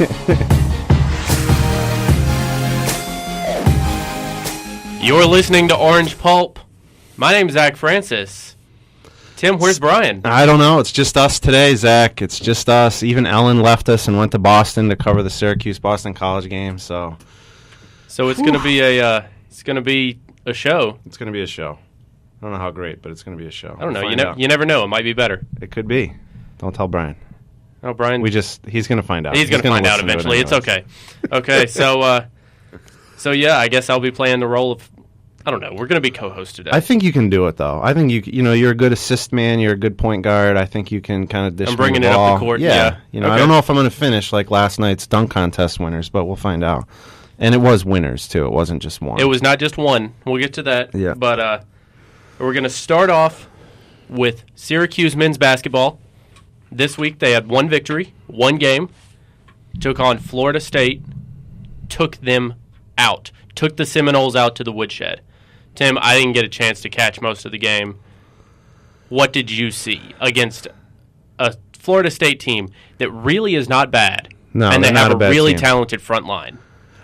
You're listening to Orange Pulp. My name's Zach Francis. Tim, where's Brian? I don't know. It's just us today, Zach. It's just us. Even Ellen left us and went to Boston to cover the Syracuse-Boston College game. So it's going to be a show. It's going to be a show. I don't know how great, but it's going to be a show. I don't know. You never know. It might be better. It could be. Don't tell Brian. Oh, Brian. He's going to find out. He's going to find out eventually. It's okay. Okay, so yeah, I guess I'll be playing the role of, I don't know. We're going to be co-host today. I think you can do it, though. I think you're a good assist man. You're a good point guard. I think you can kind of dish I'm bringing the it ball. up the court. Yeah. Okay. I don't know if I'm going to finish like last night's dunk contest winners, but we'll find out. And it was winners, too. It wasn't just one. It was not just one. We'll get to that. Yeah. But we're going to start off with Syracuse men's basketball. This week they had one victory, one game, took on Florida State, took them out, took the Seminoles out to the woodshed. Tim, I didn't get a chance to catch most of the game. What did you see against a Florida State team that really is not bad, and they have a really talented front line?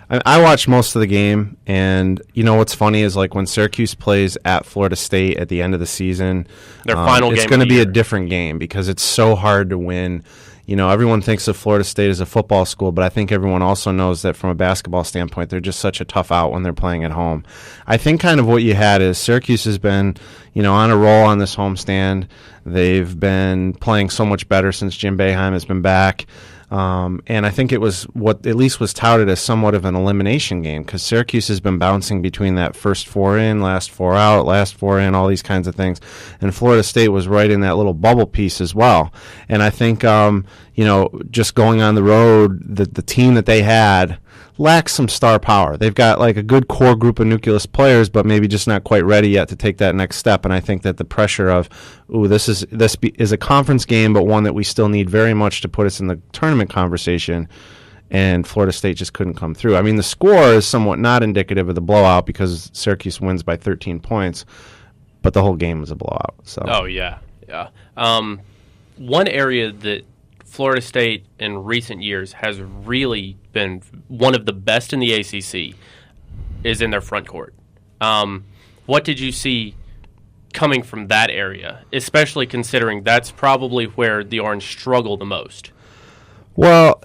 I watched most of the game, and what's funny is like when Syracuse plays at Florida State at the end of the season, their final game, it's going to be a different game because it's so hard to win. Everyone thinks of Florida State as a football school, but I think everyone also knows that from a basketball standpoint, they're just such a tough out when they're playing at home. I think kind of what you had is Syracuse has been, on a roll on this homestand. They've been playing so much better since Jim Boeheim has been back. And I think it was what at least was touted as somewhat of an elimination game because Syracuse has been bouncing between that first four in, last four out, last four in, all these kinds of things. And Florida State was right in that little bubble piece as well. And I think, just going on the road, the team that they had lacks some star power. They've got like a good core group of nucleus players, but maybe just not quite ready yet to take that next step. And I think that the pressure of, this is a conference game, but one that we still need very much to put us in the tournament conversation. And Florida State just couldn't come through. I mean, the score is somewhat not indicative of the blowout because Syracuse wins by 13 points, but the whole game was a blowout. So. Oh yeah. One area that Florida State in recent years has really been one of the best in the ACC is in their front court. What did you see coming from that area, especially considering that's probably where the Orange struggle the most? Well,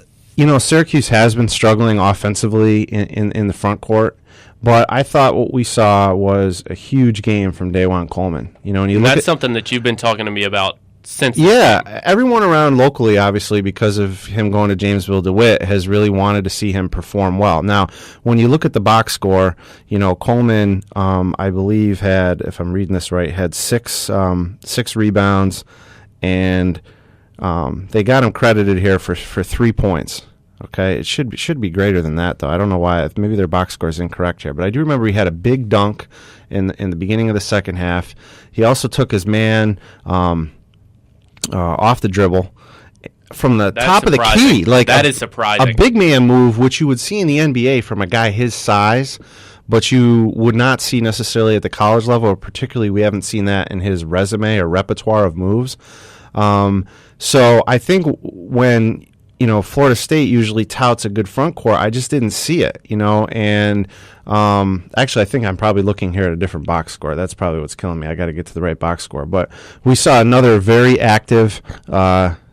Syracuse has been struggling offensively in the front court, but I thought what we saw was a huge game from Dajuan Coleman. That's something that you've been talking to me about since. Yeah, everyone around locally, obviously, because of him going to Jamesville DeWitt, has really wanted to see him perform well. Now, when you look at the box score, Coleman, I believe had, if I'm reading this right, had six rebounds, and they got him credited here for 3 points. Okay, it should be greater than that, though. I don't know why. Maybe their box score is incorrect here, but I do remember he had a big dunk in the beginning of the second half. He also took his man off the dribble from the top of the key. That is surprising. A big man move, which you would see in the NBA from a guy his size, but you would not see necessarily at the college level, or particularly we haven't seen that in his resume or repertoire of moves. So I think when Florida State usually touts a good front court, I just didn't see it, and actually I think I'm probably looking here at a different box score. That's probably what's killing me. I got to get to the right box score. But we saw another very active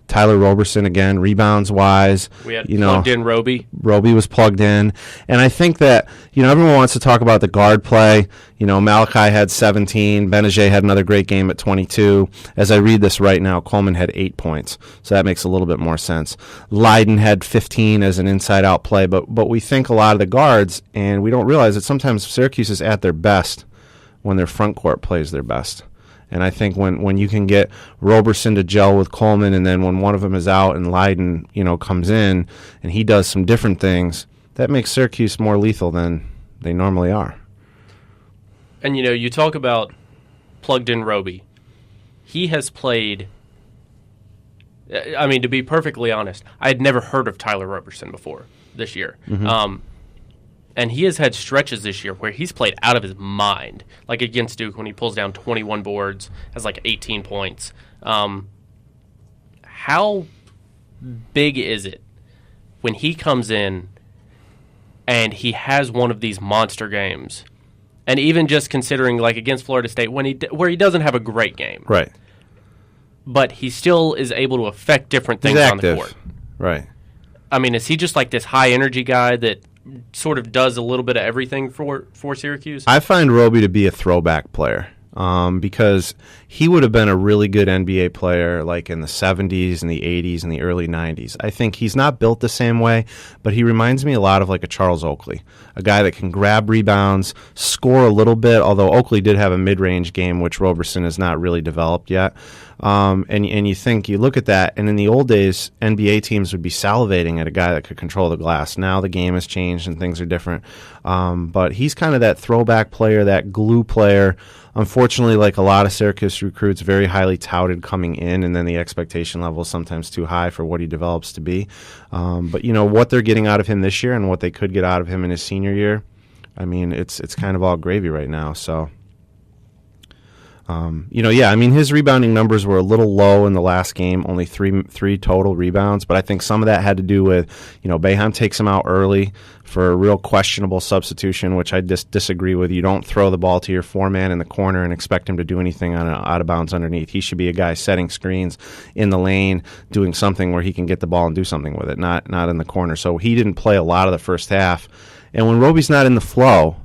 Tyler Roberson again, rebounds-wise. We had plugged in Roby. Roby was plugged in. And I think that, everyone wants to talk about the guard play. Malachi had 17. Benajay had another great game at 22. As I read this right now, Coleman had 8 points. So that makes a little bit more sense. Leiden had 15 as an inside-out play. But we think a lot of the guards, and we don't realize that sometimes Syracuse is at their best when their front court plays their best. And I think when you can get Roberson to gel with Coleman, and then when one of them is out and Leiden, comes in and he does some different things, that makes Syracuse more lethal than they normally are. And, you talk about plugged-in Roby. He has played, to be perfectly honest, I had never heard of Tyler Roberson before this year. Mm-hmm. And he has had stretches this year where he's played out of his mind, like against Duke when he pulls down 21 boards, has like 18 points. How big is it when he comes in and he has one of these monster games, and even just considering like against Florida State where he doesn't have a great game, right? But he still is able to affect different things on the court, right? I mean, is he just like this high energy guy that sort of does a little bit of everything for Syracuse? I find Roby to be a throwback player. Because he would have been a really good NBA player like in the 70s and the 80s and the early 90s. I think he's not built the same way, but he reminds me a lot of like a Charles Oakley, a guy that can grab rebounds, score a little bit, although Oakley did have a mid-range game, which Roberson has not really developed yet. And you look at that, and in the old days, NBA teams would be salivating at a guy that could control the glass. Now the game has changed and things are different. But he's kind of that throwback player, that glue player. Unfortunately, like a lot of Syracuse recruits, very highly touted coming in, and then the expectation level is sometimes too high for what he develops to be. But what they're getting out of him this year and what they could get out of him in his senior year, I mean, it's kind of all gravy right now. So, his rebounding numbers were a little low in the last game, only three total rebounds. But I think some of that had to do with, Boeheim takes him out early for a real questionable substitution, which I disagree with. You don't throw the ball to your four-man in the corner and expect him to do anything on out of bounds underneath. He should be a guy setting screens in the lane, doing something where he can get the ball and do something with it, not in the corner. So he didn't play a lot of the first half. And when Roby's not in the flow,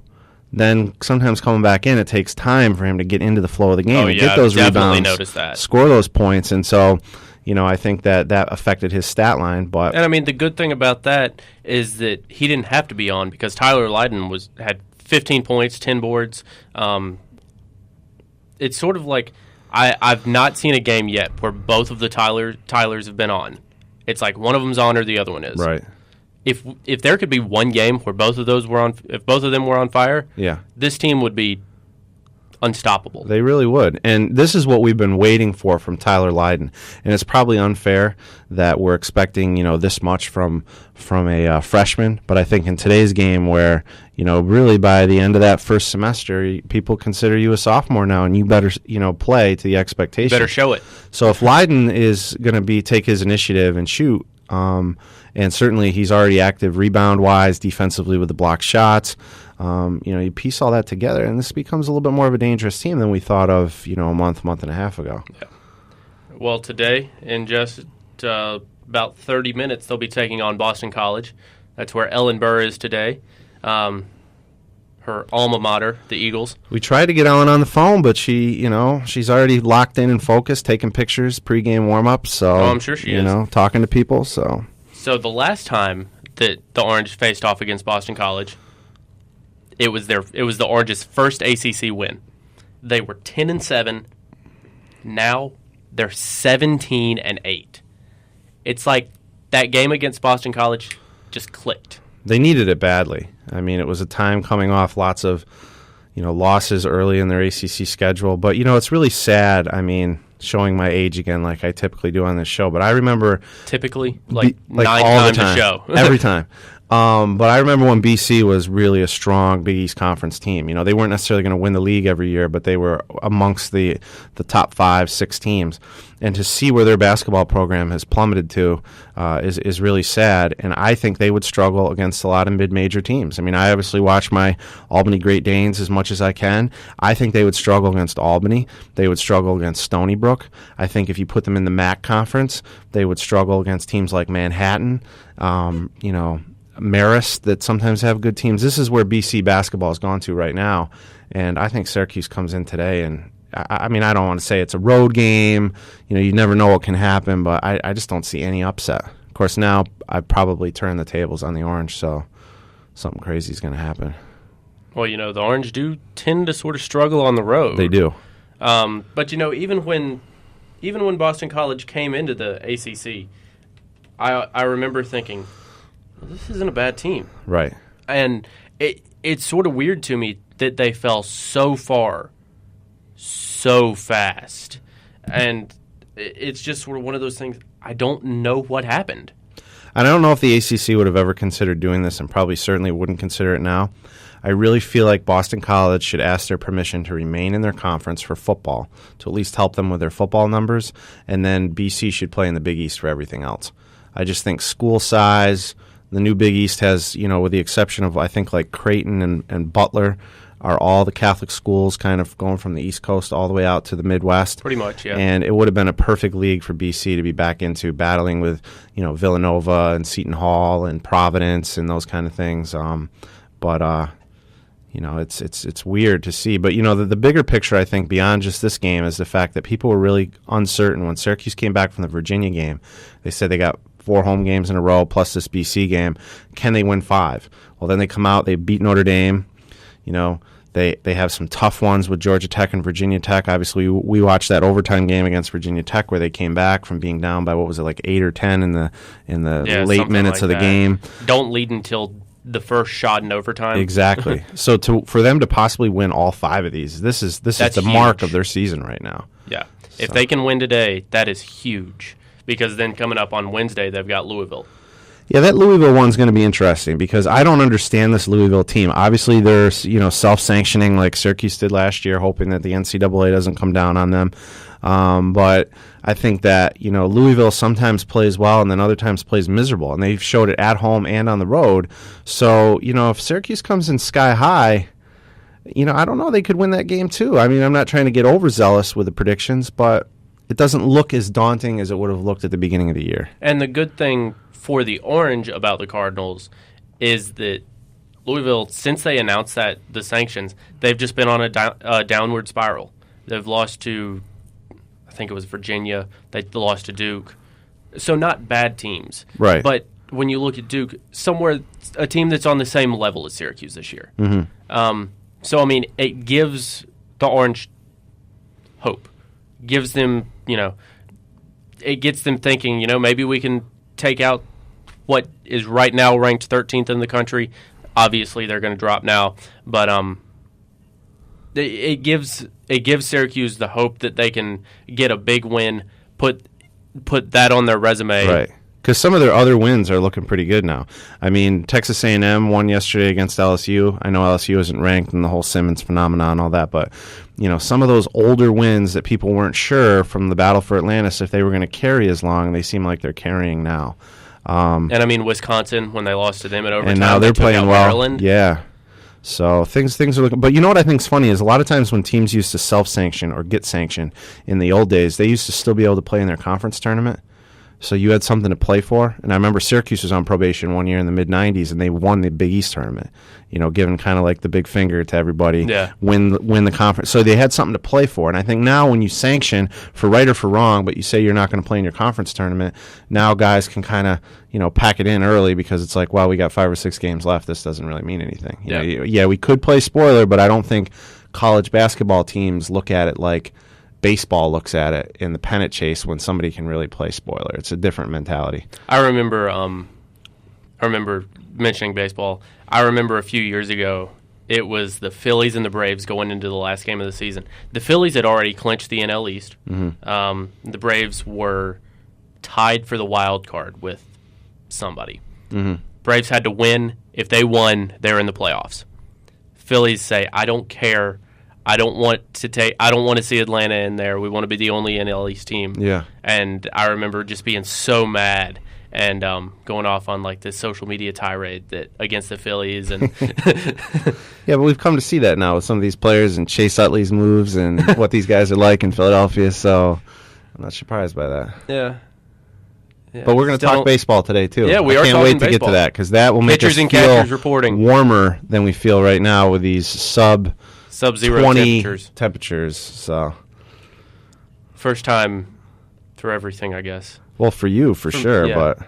then sometimes coming back in, it takes time for him to get into the flow of the game and get those rebounds, score those points. And so, I think that affected his stat line. But and I mean, the good thing about that is that he didn't have to be on because Tyler Lydon had 15 points, 10 boards. It's sort of like I've not seen a game yet where both of the Tylers have been on. It's like one of them's on or the other one is. Right. If there could be one game where both of them were on fire, this team would be unstoppable. They really would. And this is what we've been waiting for from Tyler Lydon. And it's probably unfair that we're expecting, this much from a freshman. But I think in today's game where, really by the end of that first semester, people consider you a sophomore now and you better, play to the expectation. You better show it. So if Lydon is going to take his initiative and shoot, and certainly he's already active rebound-wise, defensively with the blocked shots. You piece all that together, and this becomes a little bit more of a dangerous team than we thought of, a month and a half ago. Yeah. Well, today, in just about 30 minutes, they'll be taking on Boston College. That's where Ellen Burr is today. Her alma mater, the Eagles. We tried to get Ellen on the phone, but she's already locked in and focused, taking pictures, pregame warm-ups. So I'm sure she is. Talking to people. So the last time that the Orange faced off against Boston College, it was the Orange's first ACC win. They were 10-7. Now they're 17-8. It's like that game against Boston College just clicked. They needed it badly. I mean, it was a time coming off lots of, losses early in their ACC schedule. But, it's really sad. I mean, showing my age again like I typically do on this show. But I remember... Typically? Like 9 all times the time. a show. Every time. But I remember when BC was really a strong Big East Conference team. They weren't necessarily going to win the league every year, but they were amongst the top 5-6 teams. And to see where their basketball program has plummeted to is really sad. And I think they would struggle against a lot of mid-major teams. I mean, I obviously watch my Albany Great Danes as much as I can. I think they would struggle against Albany. They would struggle against Stony Brook. I think if you put them in the MAC conference, they would struggle against teams like Manhattan, Marist, that sometimes have good teams. This is where BC basketball has gone to right now, and I think Syracuse comes in today, and I mean, I don't want to say it's a road game. You never know what can happen, but I just don't see any upset. Of course, now I've probably turned the tables on the Orange, so something crazy is going to happen. Well, the Orange do tend to sort of struggle on the road. They do. But, even when Boston College came into the ACC, I remember thinking, this isn't a bad team. Right. And it's sort of weird to me that they fell so far so fast. And it's just sort of one of those things, I don't know what happened. And I don't know if the ACC would have ever considered doing this, and probably certainly wouldn't consider it now. I really feel like Boston College should ask their permission to remain in their conference for football, to at least help them with their football numbers, and then BC should play in the Big East for everything else. I just think school size, The new Big East has, with the exception of, I think, like Creighton and Butler, are all the Catholic schools kind of going from the East Coast all the way out to the Midwest. Pretty much, yeah. And it would have been a perfect league for BC to be back into, battling with, Villanova and Seton Hall and Providence and those kind of things. It's weird to see. But, the bigger picture, I think, beyond just this game is the fact that people were really uncertain. When Syracuse came back from the Virginia game, they said they got 4 home games in a row plus this BC game. Can they win 5? Well, then they come out, they beat Notre Dame. They have some tough ones with Georgia Tech and Virginia Tech. Obviously, we watched that overtime game against Virginia Tech where they came back from being down by, 8 or 10 in the late minutes of the game. Don't lead until the first shot in overtime. Exactly. So for them to possibly win all 5 of these, this is the huge. mark of their season right now. Yeah. If they can win today, that is huge, because then coming up on Wednesday they've got Louisville. Yeah, that Louisville one's going to be interesting because I don't understand this Louisville team. Obviously, they're self-sanctioning like Syracuse did last year, hoping that the NCAA doesn't come down on them. But I think that Louisville sometimes plays well and then other times plays miserable, and they've showed it at home and on the road. So if Syracuse comes in sky high, I don't know, they could win that game too. I mean, I'm not trying to get overzealous with the predictions, but it doesn't look as daunting as it would have looked at the beginning of the year. And the good thing for the Orange about the Cardinals is that Louisville, since they announced the sanctions, they've just been on a downward spiral. They've lost to, I think it was Virginia. They lost to Duke. So not bad teams. Right. But when you look at Duke, a team that's on the same level as Syracuse this year. Mm-hmm. So, I mean, it gives the Orange hope. Gives them, it gets them thinking, maybe we can take out what is right now ranked 13th in the country. Obviously, they're going to drop now, but it gives Syracuse the hope that they can get a big win, put that on their resume. Right. Because some of their other wins are looking pretty good now. I mean, Texas A&M won yesterday against LSU. I know LSU isn't ranked and the whole Simmons phenomenon and all that, but some of those older wins that people weren't sure from the battle for Atlantis if they were going to carry as long, they seem like they're carrying now. And I mean, Wisconsin, when they lost to them in overtime, and now they're playing well. Maryland. Yeah. So things are looking. But you know what I think's funny is a lot of times when teams used to self-sanction or get sanctioned in the old days, they used to still be able to play in their conference tournament. So you had something to play for. And I remember Syracuse was on probation one year in the mid-'90s, and they won the Big East tournament, giving kind of like the big finger to everybody, win the conference. So they had something to play for. And I think now when you sanction, for right or for wrong, but you say you're not going to play in your conference tournament, now guys can kind of, pack it in early because it's like, well, we got 5 or 6 games left. This doesn't really mean anything. Yeah, we could play spoiler, but I don't think college basketball teams look at it like baseball looks at it in the pennant chase when somebody can really play spoiler. It's a different mentality. I remember mentioning baseball. I remember a few years ago, it was the Phillies and the Braves going into the last game of the season. The Phillies had already clinched the NL East. Mm-hmm. The Braves were tied for the wild card with somebody. Mm-hmm. Braves had to win. If they won, they were in the playoffs. Phillies say, I don't care. I don't want to see Atlanta in there. We want to be the only NL East team. Yeah. And I remember just being so mad and going off on like this social media tirade against the Phillies and yeah, but we've come to see that now with some of these players and Chase Utley's moves and what these guys are like in Philadelphia. So I'm not surprised by that. Yeah. But we're going to talk baseball today too. Yeah, we are. I can't wait to get to that because that will make pitchers us and feel catchers reporting warmer than we feel right now with these sub-zero 20 temperatures. So first time through everything, I guess. Well, for you, for sure, yeah. But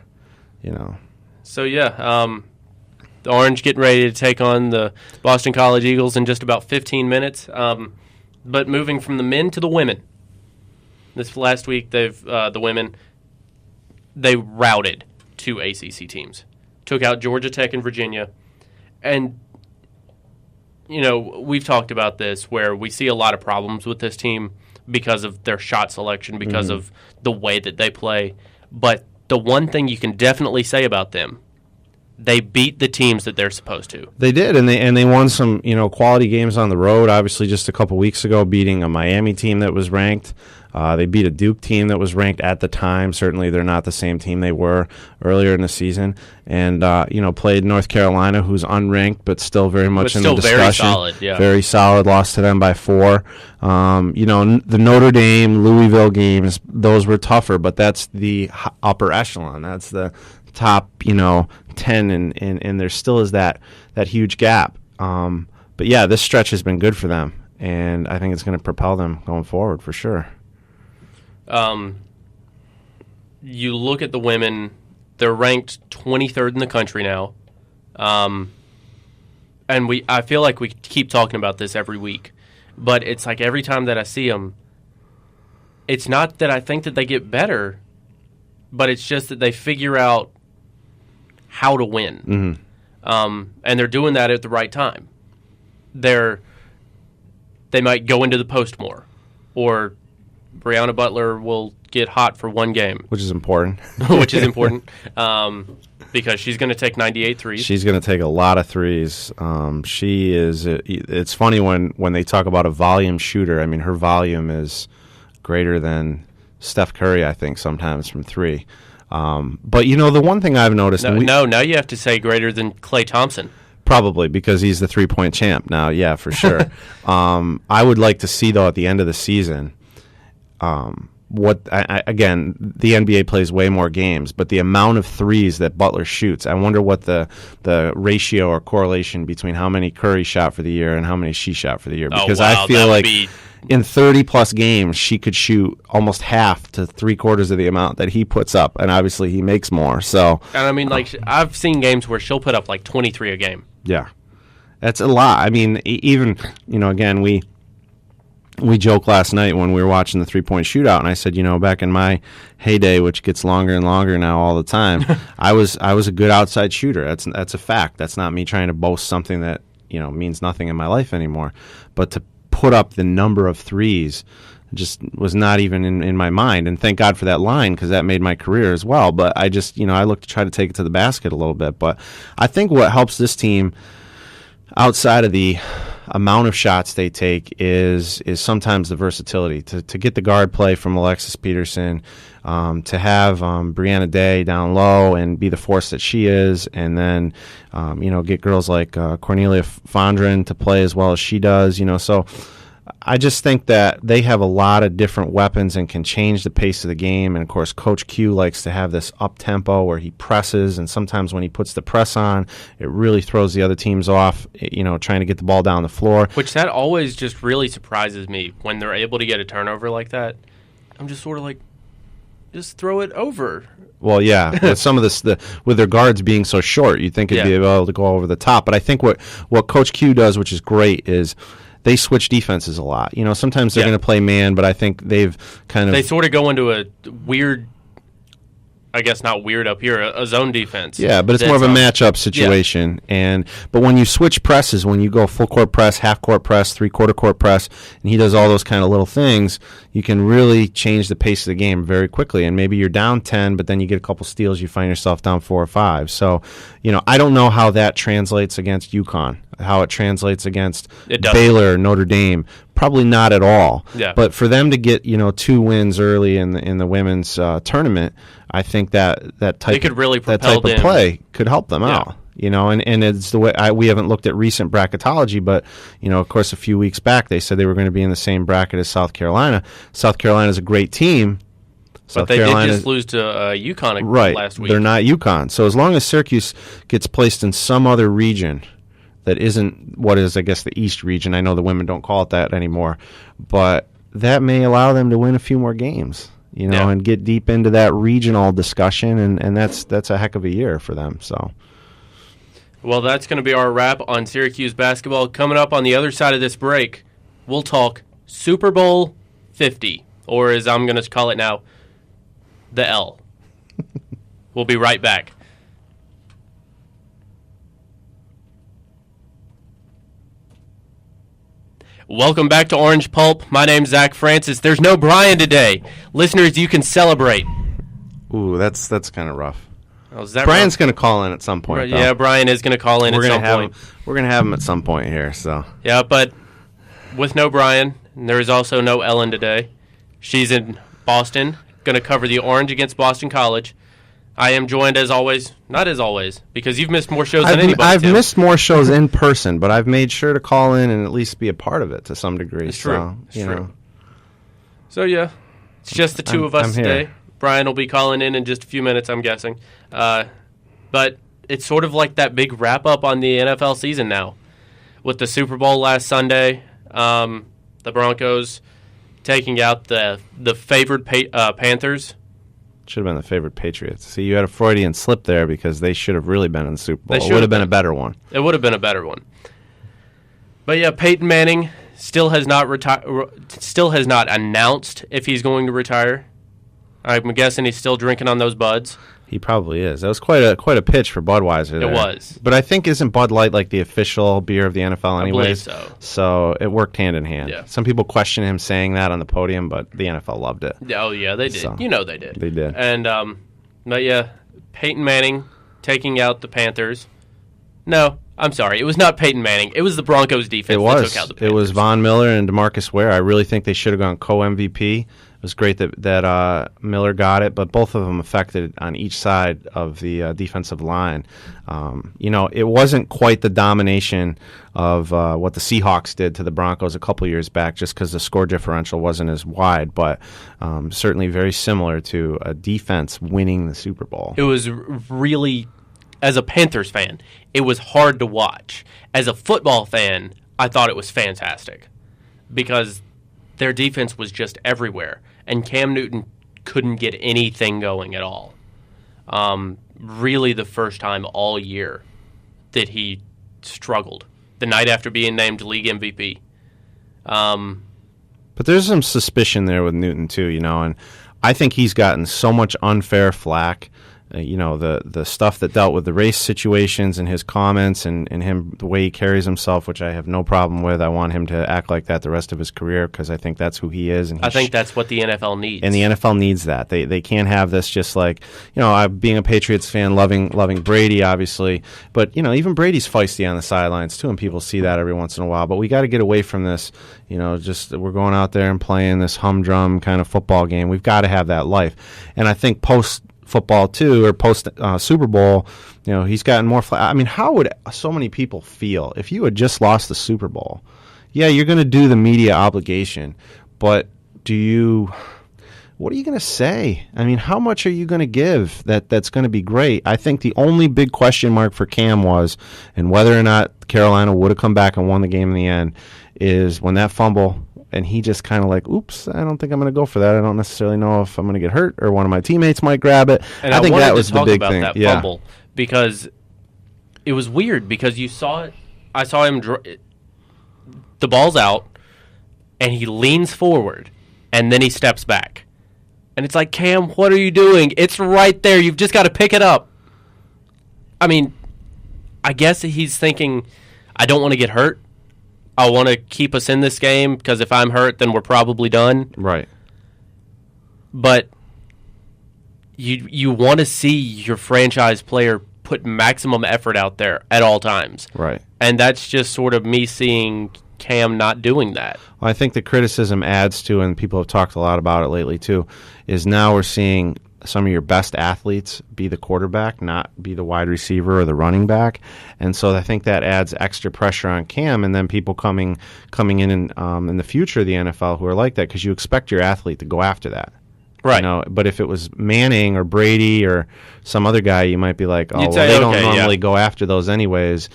So the Orange getting ready to take on the Boston College Eagles in just about 15 minutes. But moving from the men to the women, this last week the women they routed 2 ACC teams, took out Georgia Tech and Virginia, and we've talked about this where we see a lot of problems with this team because of their shot selection, because of the way that they play. But the one thing you can definitely say about them, they beat the teams that they're supposed to. They did, and they won some quality games on the road. Obviously, just a couple weeks ago, beating a Miami team that was ranked. They beat a Duke team that was ranked at the time. Certainly they're not the same team they were earlier in the season. And, played North Carolina, who's unranked, but still very much in the discussion. Very solid, yeah. Very solid, lost to them by 4. The Notre Dame, Louisville games, those were tougher, but that's the upper echelon. That's the top, 10, and there still is that huge gap. But, yeah, this stretch has been good for them, and I think it's going to propel them going forward for sure. You look at the women, they're ranked 23rd in the country now. And I feel like we keep talking about this every week. But it's like every time that I see them, it's not that I think that they get better, but it's just that they figure out how to win. Mm-hmm. And they're doing that at the right time. They might go into the post more, or Brianna Butler will get hot for one game. Which is important. Because she's going to take 98 threes. She's going to take a lot of threes. She is. It's funny when they talk about a volume shooter. I mean, her volume is greater than Steph Curry, I think, sometimes from 3. But, the one thing I've noticed... No, now you have to say greater than Klay Thompson. Probably, because he's the three-point champ now. Yeah, for sure. I would like to see, though, at the end of the season... again, the NBA plays way more games, but the amount of threes that Butler shoots, I wonder what the ratio or correlation between how many Curry shot for the year and how many she shot for the year. Because I feel like in 30-plus games, she could shoot almost half to 3/4 of the amount that he puts up, and obviously he makes more. So, and I mean, I've seen games where she'll put up like 23 a game. Yeah, that's a lot. I mean, even again, we joked last night when we were watching the three-point shootout, and I said, back in my heyday, which gets longer and longer now all the time, I was a good outside shooter. That's a fact. That's not me trying to boast something that means nothing in my life anymore. But to put up the number of threes just was not even in my mind. And thank God for that line, because that made my career as well. But I just I look to try to take it to the basket a little bit. But I think what helps this team outside of the amount of shots they take is sometimes the versatility to get the guard play from Alexis Peterson, to have Brianna Day down low and be the force that she is, and then get girls like Cornelia Fondren to play as well as she does. So I just think that they have a lot of different weapons and can change the pace of the game. And, of course, Coach Q likes to have this up-tempo where he presses, and sometimes when he puts the press on, it really throws the other teams off, trying to get the ball down the floor. Which that always just really surprises me when they're able to get a turnover like that. I'm just sort of like, just throw it over. Well, yeah, with some of this, with their guards being so short, you'd think it'd be able to go over the top. But I think what Coach Q does, which is great, is they switch defenses a lot. Sometimes they're going to play man, but I think they sort of go into a weird, I guess not weird up here, a zone defense. Yeah, but it's more of a matchup situation. Yeah. But when you switch presses, when you go full court press, half court press, 3/4 court press, and he does all those kind of little things, you can really change the pace of the game very quickly. And maybe you're down 10, but then you get a couple steals, you find yourself down 4 or 5. So, I don't know how that translates against UConn, how it translates against Baylor, Notre Dame. Probably not at all. Yeah. But for them to get 2 wins early in the women's tournament, I think that type of play could help them out. And it's the way we haven't looked at recent bracketology, but of course a few weeks back they said they were going to be in the same bracket as South Carolina. South Carolina is a great team. But they did just lose to UConn last week. They're not UConn. So as long as Syracuse gets placed in some other region that isn't what is, I guess, the East region. I know the women don't call it that anymore, but that may allow them to win a few more games, and get deep into that regional discussion, and that's a heck of a year for them. So, well, that's going to be our wrap on Syracuse basketball. Coming up on the other side of this break, we'll talk Super Bowl 50, or as I'm going to call it now, the L. We'll be right back. Welcome back to Orange Pulp. My name's Zach Francis. There's no Brian today. Listeners, you can celebrate. Ooh, that's kind of rough. Oh, is that Brian's going to call in at some point. Yeah, Brian is going to call in at some point. We're going to have him at some point here. So yeah, but with no Brian, there is also no Ellen today. She's in Boston, going to cover the Orange against Boston College. I am joined as always, not as always, because you've missed more shows than anybody. I've missed more shows in person, but I've made sure to call in and at least be a part of it to some degree. It's true. It's true. So, yeah, it's just the two of us today. Brian will be calling in just a few minutes, I'm guessing. But it's sort of like that big wrap-up on the NFL season now. With the Super Bowl last Sunday, the Broncos taking out the favored Panthers. Should have been the favorite Patriots. See, you had a Freudian slip there because they should have really been in the Super Bowl. It would have been a better one. It would have been a better one. But yeah, Peyton Manning still has not announced if he's going to retire. I'm guessing he's still drinking on those buds. He probably is. That was quite a pitch for Budweiser there. It was. But I think isn't Bud Light like the official beer of the NFL anyways? I believe so. So it worked hand in hand. Yeah. Some people question him saying that on the podium, but the NFL loved it. Oh, yeah, they did. So, they did. They did. And, but yeah, Peyton Manning taking out the Panthers. No, I'm sorry. It was not Peyton Manning. It was the Broncos defense that took out the Panthers. It was Von Miller and DeMarcus Ware. I really think they should have gone co-MVP. It was great that Miller got it, but both of them affected on each side of the defensive line. It wasn't quite the domination of what the Seahawks did to the Broncos a couple years back just because the score differential wasn't as wide, but certainly very similar to a defense winning the Super Bowl. It was really, as a Panthers fan, it was hard to watch. As a football fan, I thought it was fantastic because their defense was just everywhere, and Cam Newton couldn't get anything going at all. Really the first time all year that he struggled, the night after being named league MVP. But there's some suspicion there with Newton too, and I think he's gotten so much unfair flack. The stuff that dealt with the race situations and his comments and him, the way he carries himself, which I have no problem with. I want him to act like that the rest of his career because I think that's who he is. And I think that's what the NFL needs. And the NFL needs that. They can't have this just like, being a Patriots fan, loving Brady, obviously. But, even Brady's feisty on the sidelines, too, and people see that every once in a while. But we got to get away from this, we're going out there and playing this humdrum kind of football game. We've got to have that life. And I think post-football too, or post Super Bowl, he's gotten more. How would so many people feel if you had just lost the Super Bowl? Yeah, you're going to do the media obligation, but what are you going to say? How much are you going to give that's going to be great? I think the only big question mark for Cam was, and whether or not Carolina would have come back and won the game in the end, is when that fumble. And he just kind of like, oops, I don't think I'm going to go for that. I don't necessarily know if I'm going to get hurt or one of my teammates might grab it. And I think that was the big thing. That fumble because it was weird because you saw it. I saw him. The ball's out, and he leans forward, and then he steps back. And it's like, Cam, what are you doing? It's right there. You've just got to pick it up. I guess he's thinking, I don't want to get hurt. I want to keep us in this game because if I'm hurt, then we're probably done. Right. But you want to see your franchise player put maximum effort out there at all times. Right. And that's just sort of me seeing Cam not doing that. Well, I think the criticism adds to, and people have talked a lot about it lately too, is now we're seeing some of your best athletes be the quarterback, not be the wide receiver or the running back. And so I think that adds extra pressure on Cam, and then people coming in the future of the NFL who are like that because you expect your athlete to go after that. Right. But if it was Manning or Brady or some other guy, you might be like, they don't normally go after those anyways.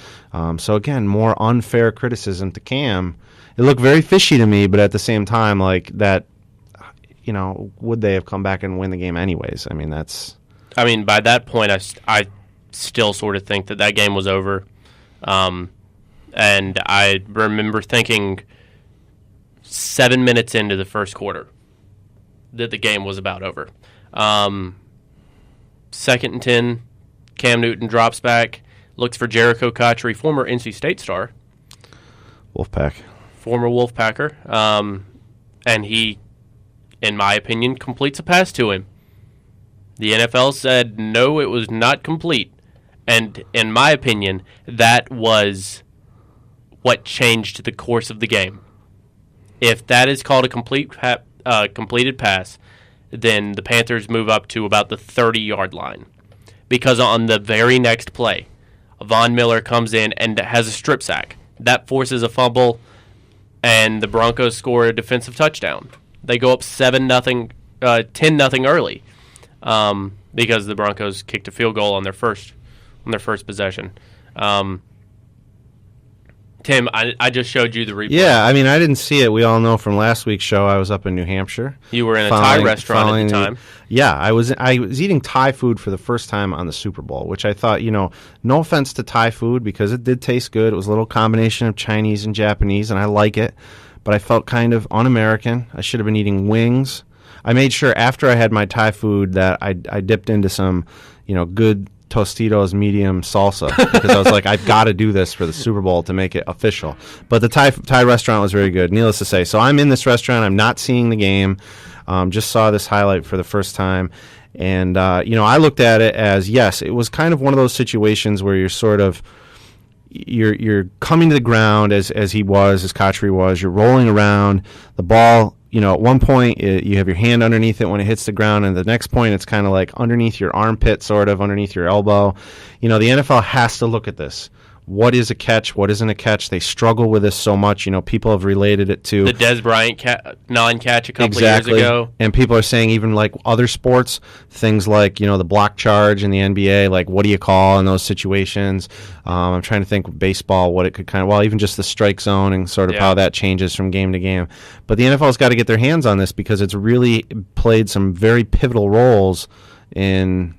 So again, more unfair criticism to Cam. It looked very fishy to me, but at the same time, like that, would they have come back and win the game anyways? By that point, I still sort of think that game was over. And I remember thinking 7 minutes into the first quarter that the game was about over. 2nd and 10, Cam Newton drops back, looks for Jericho Cotchery, former NC State star. Former Wolfpacker. And he, in my opinion, completes a pass to him. The NFL said, no, it was not complete. And in my opinion, that was what changed the course of the game. If that is called a complete completed pass, then the Panthers move up to about the 30-yard line. Because on the very next play, Von Miller comes in and has a strip sack. That forces a fumble, and the Broncos score a defensive touchdown. They go up 10-0 early because the Broncos kicked a field goal on their first possession. Tim, I just showed you the replay. Yeah, I mean, I didn't see it. We all know from last week's show I was up in New Hampshire. You were in a Thai restaurant at the time. Yeah, I was eating Thai food for the first time on the Super Bowl, which I thought, no offense to Thai food because it did taste good. It was a little combination of Chinese and Japanese, and I like it. But I felt kind of un-American. I should have been eating wings. I made sure after I had my Thai food that I dipped into some, good Tostitos medium salsa because I was like, I've got to do this for the Super Bowl to make it official. But the Thai restaurant was very good, needless to say. So I'm in this restaurant. I'm not seeing the game. Just saw this highlight for the first time. And, I looked at it as, yes, it was kind of one of those situations where you're sort of, you're coming to the ground as Kotchery was. You're rolling around. The ball, at one point you have your hand underneath it when it hits the ground, and the next point it's kind of like underneath your armpit, sort of underneath your elbow. The NFL has to look at this. What is a catch? What isn't a catch? They struggle with this so much. People have related it to the Des Bryant non-catch a couple years ago. And people are saying even like other sports, things like, the block charge in the NBA, like what do you call in those situations? I'm trying to think of baseball, what it could even just the strike zone and sort of how that changes from game to game. But the NFL's got to get their hands on this because it's really played some very pivotal roles in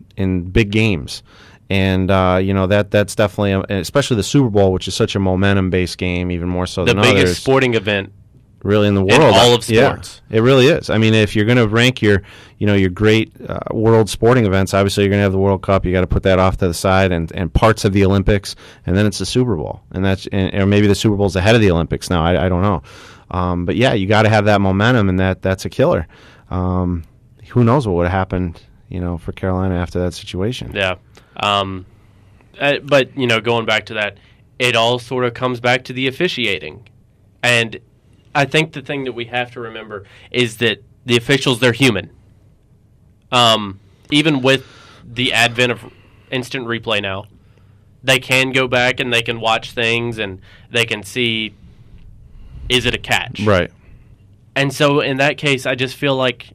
big games. And, that's definitely, especially the Super Bowl, which is such a momentum-based game, even more so than others. The biggest sporting event really in the world. In all of sports. Yeah, it really is. I mean, if you're going to rank your great world sporting events, obviously you're going to have the World Cup. You got to put that off to the side and parts of the Olympics, and then it's the Super Bowl. And or maybe the Super Bowl's ahead of the Olympics now. I don't know. But, yeah, you got to have that momentum, and that's a killer. Who knows what would have happened, for Carolina after that situation. Yeah. But, going back to that, it all sort of comes back to the officiating. And I think the thing that we have to remember is that the officials, they're human. Even with the advent of instant replay now, they can go back and they can watch things and they can see, is it a catch? Right. And so in that case, I just feel like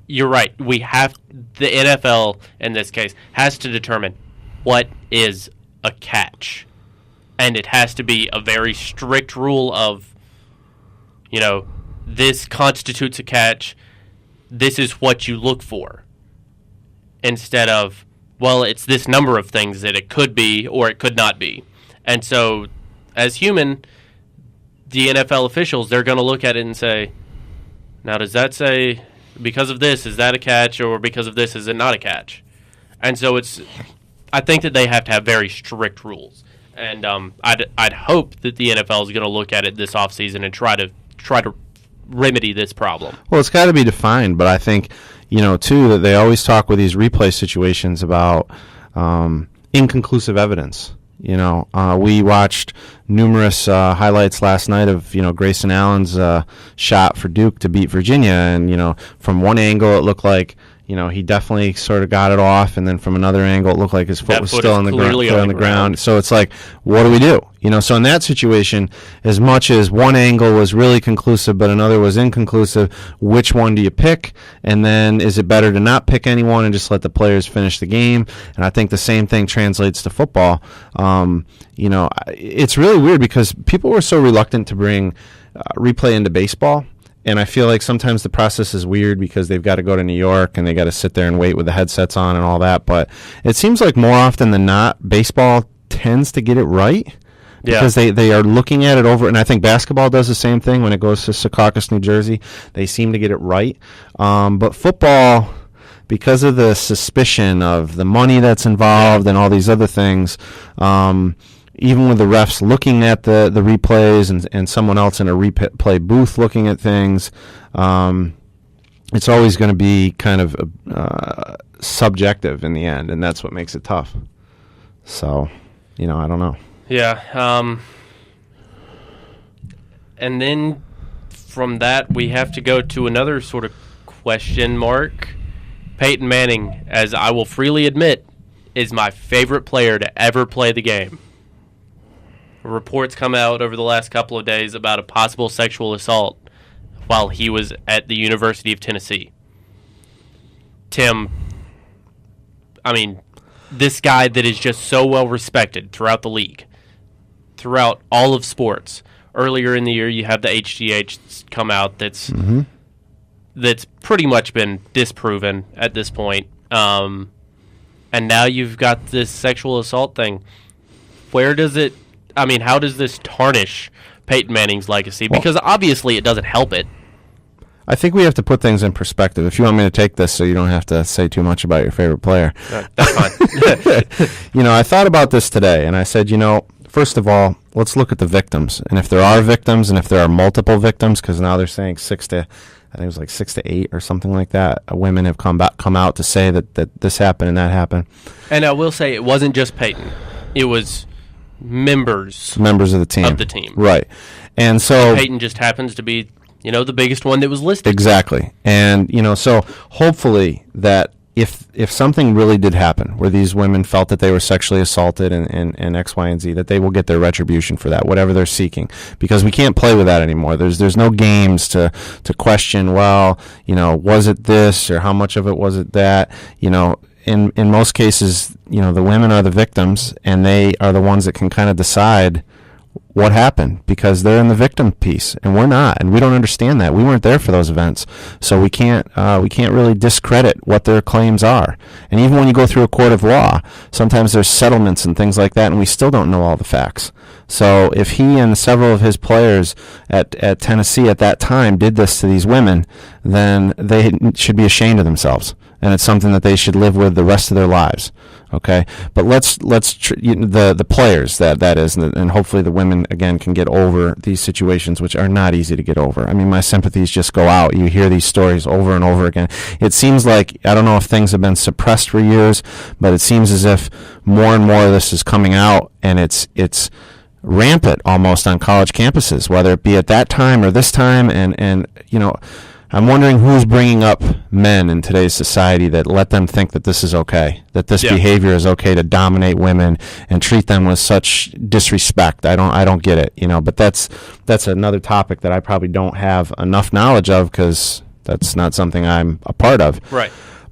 you're right. The NFL, in this case, has to determine what is a catch. And it has to be a very strict rule of, this constitutes a catch. This is what you look for. Instead of, well, it's this number of things that it could be or it could not be. And so, as human, the NFL officials, they're going to look at it and say, now does that say, because of this, is that a catch, or because of this, is it not a catch? And so I think that they have to have very strict rules. And I'd hope that the NFL is going to look at it this offseason and try to remedy this problem. Well, it's got to be defined, but I think, too, that they always talk with these replay situations about inconclusive evidence. We watched numerous highlights last night of, Grayson Allen's shot for Duke to beat Virginia. And, from one angle, it looked like, he definitely sort of got it off. And then from another angle, it looked like his foot was still on the ground. So it's like, what do we do? So in that situation, as much as one angle was really conclusive, but another was inconclusive, which one do you pick? And then is it better to not pick anyone and just let the players finish the game? And I think the same thing translates to football. It's really weird because people were so reluctant to bring replay into baseball. And I feel like sometimes the process is weird because they've got to go to New York and they got to sit there and wait with the headsets on and all that. But it seems like more often than not, baseball tends to get it right. Because they are looking at it over, and I think basketball does the same thing when it goes to Secaucus, New Jersey. They seem to get it right. But football, because of the suspicion of the money that's involved and all these other things, even with the refs looking at the replays and someone else in a replay booth looking at things, it's always going to be kind of subjective in the end, and that's what makes it tough. So, I don't know. Yeah. And then from that, we have to go to another sort of question mark. Peyton Manning, as I will freely admit, is my favorite player to ever play the game. Reports come out over the last couple of days about a possible sexual assault while he was at the University of Tennessee. Tim, I mean, this guy that is just so well respected throughout the league, throughout all of sports. Earlier in the year, you have the HGH come out that's pretty much been disproven at this point. And now you've got this sexual assault thing. How does this tarnish Peyton Manning's legacy? Because obviously it doesn't help it. I think we have to put things in perspective. If you want me to take this so you don't have to say too much about your favorite player. That's fine. I thought about this today, and I said, first of all, let's look at the victims. And if there are victims and if there are multiple victims, because now they're saying 6 to 8 or something like that, women have come out to say that this happened and that happened. And I will say it wasn't just Peyton. It was members of the team. Right. And so Peyton just happens to be, the biggest one that was listed. Exactly. And, so hopefully that if something really did happen where these women felt that they were sexually assaulted and X, Y, and Z, that they will get their retribution for that, whatever they're seeking. Because we can't play with that anymore. There's no games to question, was it this or how much of it was it that? In most cases, the women are the victims and they are the ones that can kind of decide what happened because they're in the victim piece and we're not, and we don't understand that. We weren't there for those events, so we can't really discredit what their claims are. And even when you go through a court of law, sometimes there's settlements and things like that, and we still don't know all the facts. So if he and several of his players at Tennessee at that time did this to these women, then they should be ashamed of themselves, and it's something that they should live with the rest of their lives. Okay, but let's the players that is, and hopefully the women again can get over these situations, which are not easy to get over. I mean, my sympathies just go out. You hear these stories over and over again. It seems like, I don't know if things have been suppressed for years, but it seems as if more and more of this is coming out, and it's rampant almost on college campuses, whether it be at that time or this time, and I'm wondering who's bringing up men in today's society that let them think that this is okay, that this behavior is okay to dominate women and treat them with such disrespect. I don't get it, but that's another topic that I probably don't have enough knowledge of because that's not something I'm a part of. Right.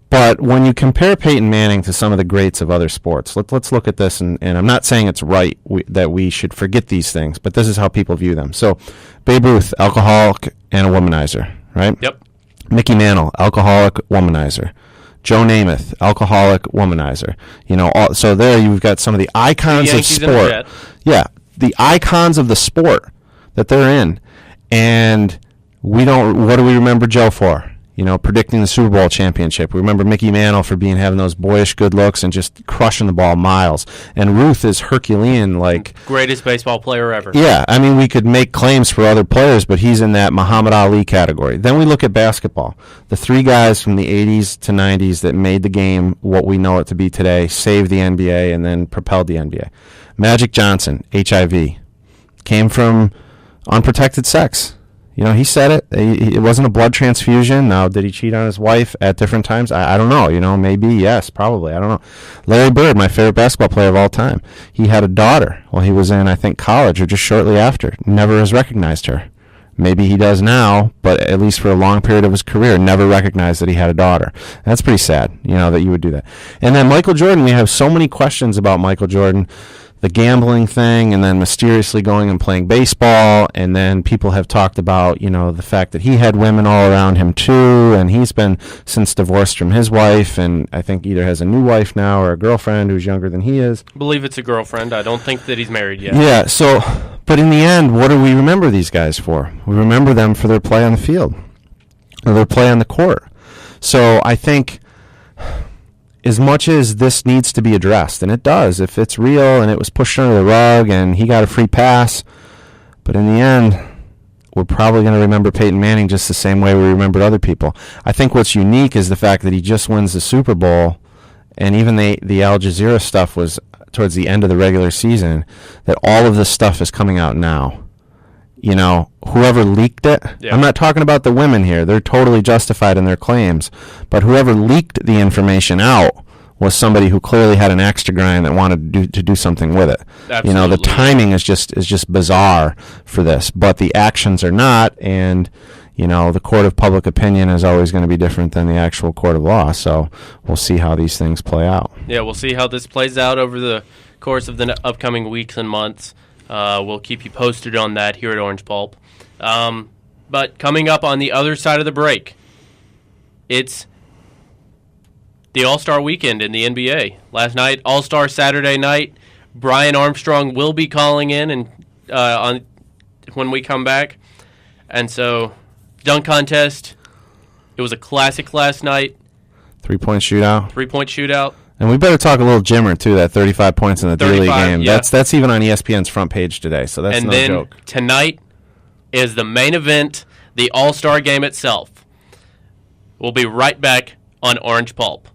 But when you compare Peyton Manning to some of the greats of other sports, let's look at this, and I'm not saying it's right that we should forget these things, but this is how people view them. So Babe Ruth, alcoholic and a womanizer. Right? Yep. Mickey Mantle, alcoholic womanizer. Joe Namath, alcoholic womanizer. So there you've got some of the icons of sport. Yeah, the icons of the sport that they're in. And what do we remember Joe for? Predicting the Super Bowl championship. We remember Mickey Mantle for having those boyish good looks and just crushing the ball miles. And Ruth is Herculean, like greatest baseball player ever. Yeah, I mean, we could make claims for other players, but he's in that Muhammad Ali category. Then we look at basketball. The three guys from the 80s to 90s that made the game what we know it to be today, saved the NBA, and then propelled the NBA. Magic Johnson, HIV, came from unprotected sex. He said it. It wasn't a blood transfusion. Now, did he cheat on his wife at different times? I don't know. Maybe, yes, probably. I don't know. Larry Bird, my favorite basketball player of all time. He had a daughter while he was in, I think, college or just shortly after. Never has recognized her. Maybe he does now, but at least for a long period of his career, never recognized that he had a daughter. That's pretty sad, that you would do that. And then Michael Jordan, we have so many questions about Michael Jordan. The gambling thing, and then mysteriously going and playing baseball, and then people have talked about, the fact that he had women all around him too, and he's been since divorced from his wife, and I think either has a new wife now or a girlfriend who's younger than he is. I believe it's a girlfriend. I don't think that he's married yet. Yeah, so, but in the end, what do we remember these guys for? We remember them for their play on the field, or their play on the court. So I think as much as this needs to be addressed, and it does, if it's real and it was pushed under the rug and he got a free pass, but in the end, we're probably going to remember Peyton Manning just the same way we remembered other people. I think what's unique is the fact that he just wins the Super Bowl, and even the Al Jazeera stuff was towards the end of the regular season, that all of this stuff is coming out now. whoever leaked it, Yeah. I'm not talking about the women here. They're totally justified in their claims. But whoever leaked the information out was somebody who clearly had an axe to grind that wanted to do something with it. Absolutely. The timing is just bizarre for this, but the actions are not, and the court of public opinion is always going to be different than the actual court of law. So we'll see how these things play out. Yeah, we'll see how this plays out over the course of the upcoming weeks and months. We'll keep you posted on that here at Orange Pulp. But coming up on the other side of the break, it's the All-Star Weekend in the NBA. Last night, All-Star Saturday night. Brian Armstrong will be calling in and when we come back. And so, dunk contest. It was a classic last night. 3-point shootout. 3-point shootout. And we better talk a little Jimmer, too, that 35 points in the D-League game. Yeah. That's even on ESPN's front page today, so that's no joke. And then tonight is the main event, the All-Star game itself. We'll be right back on Orange Pulp.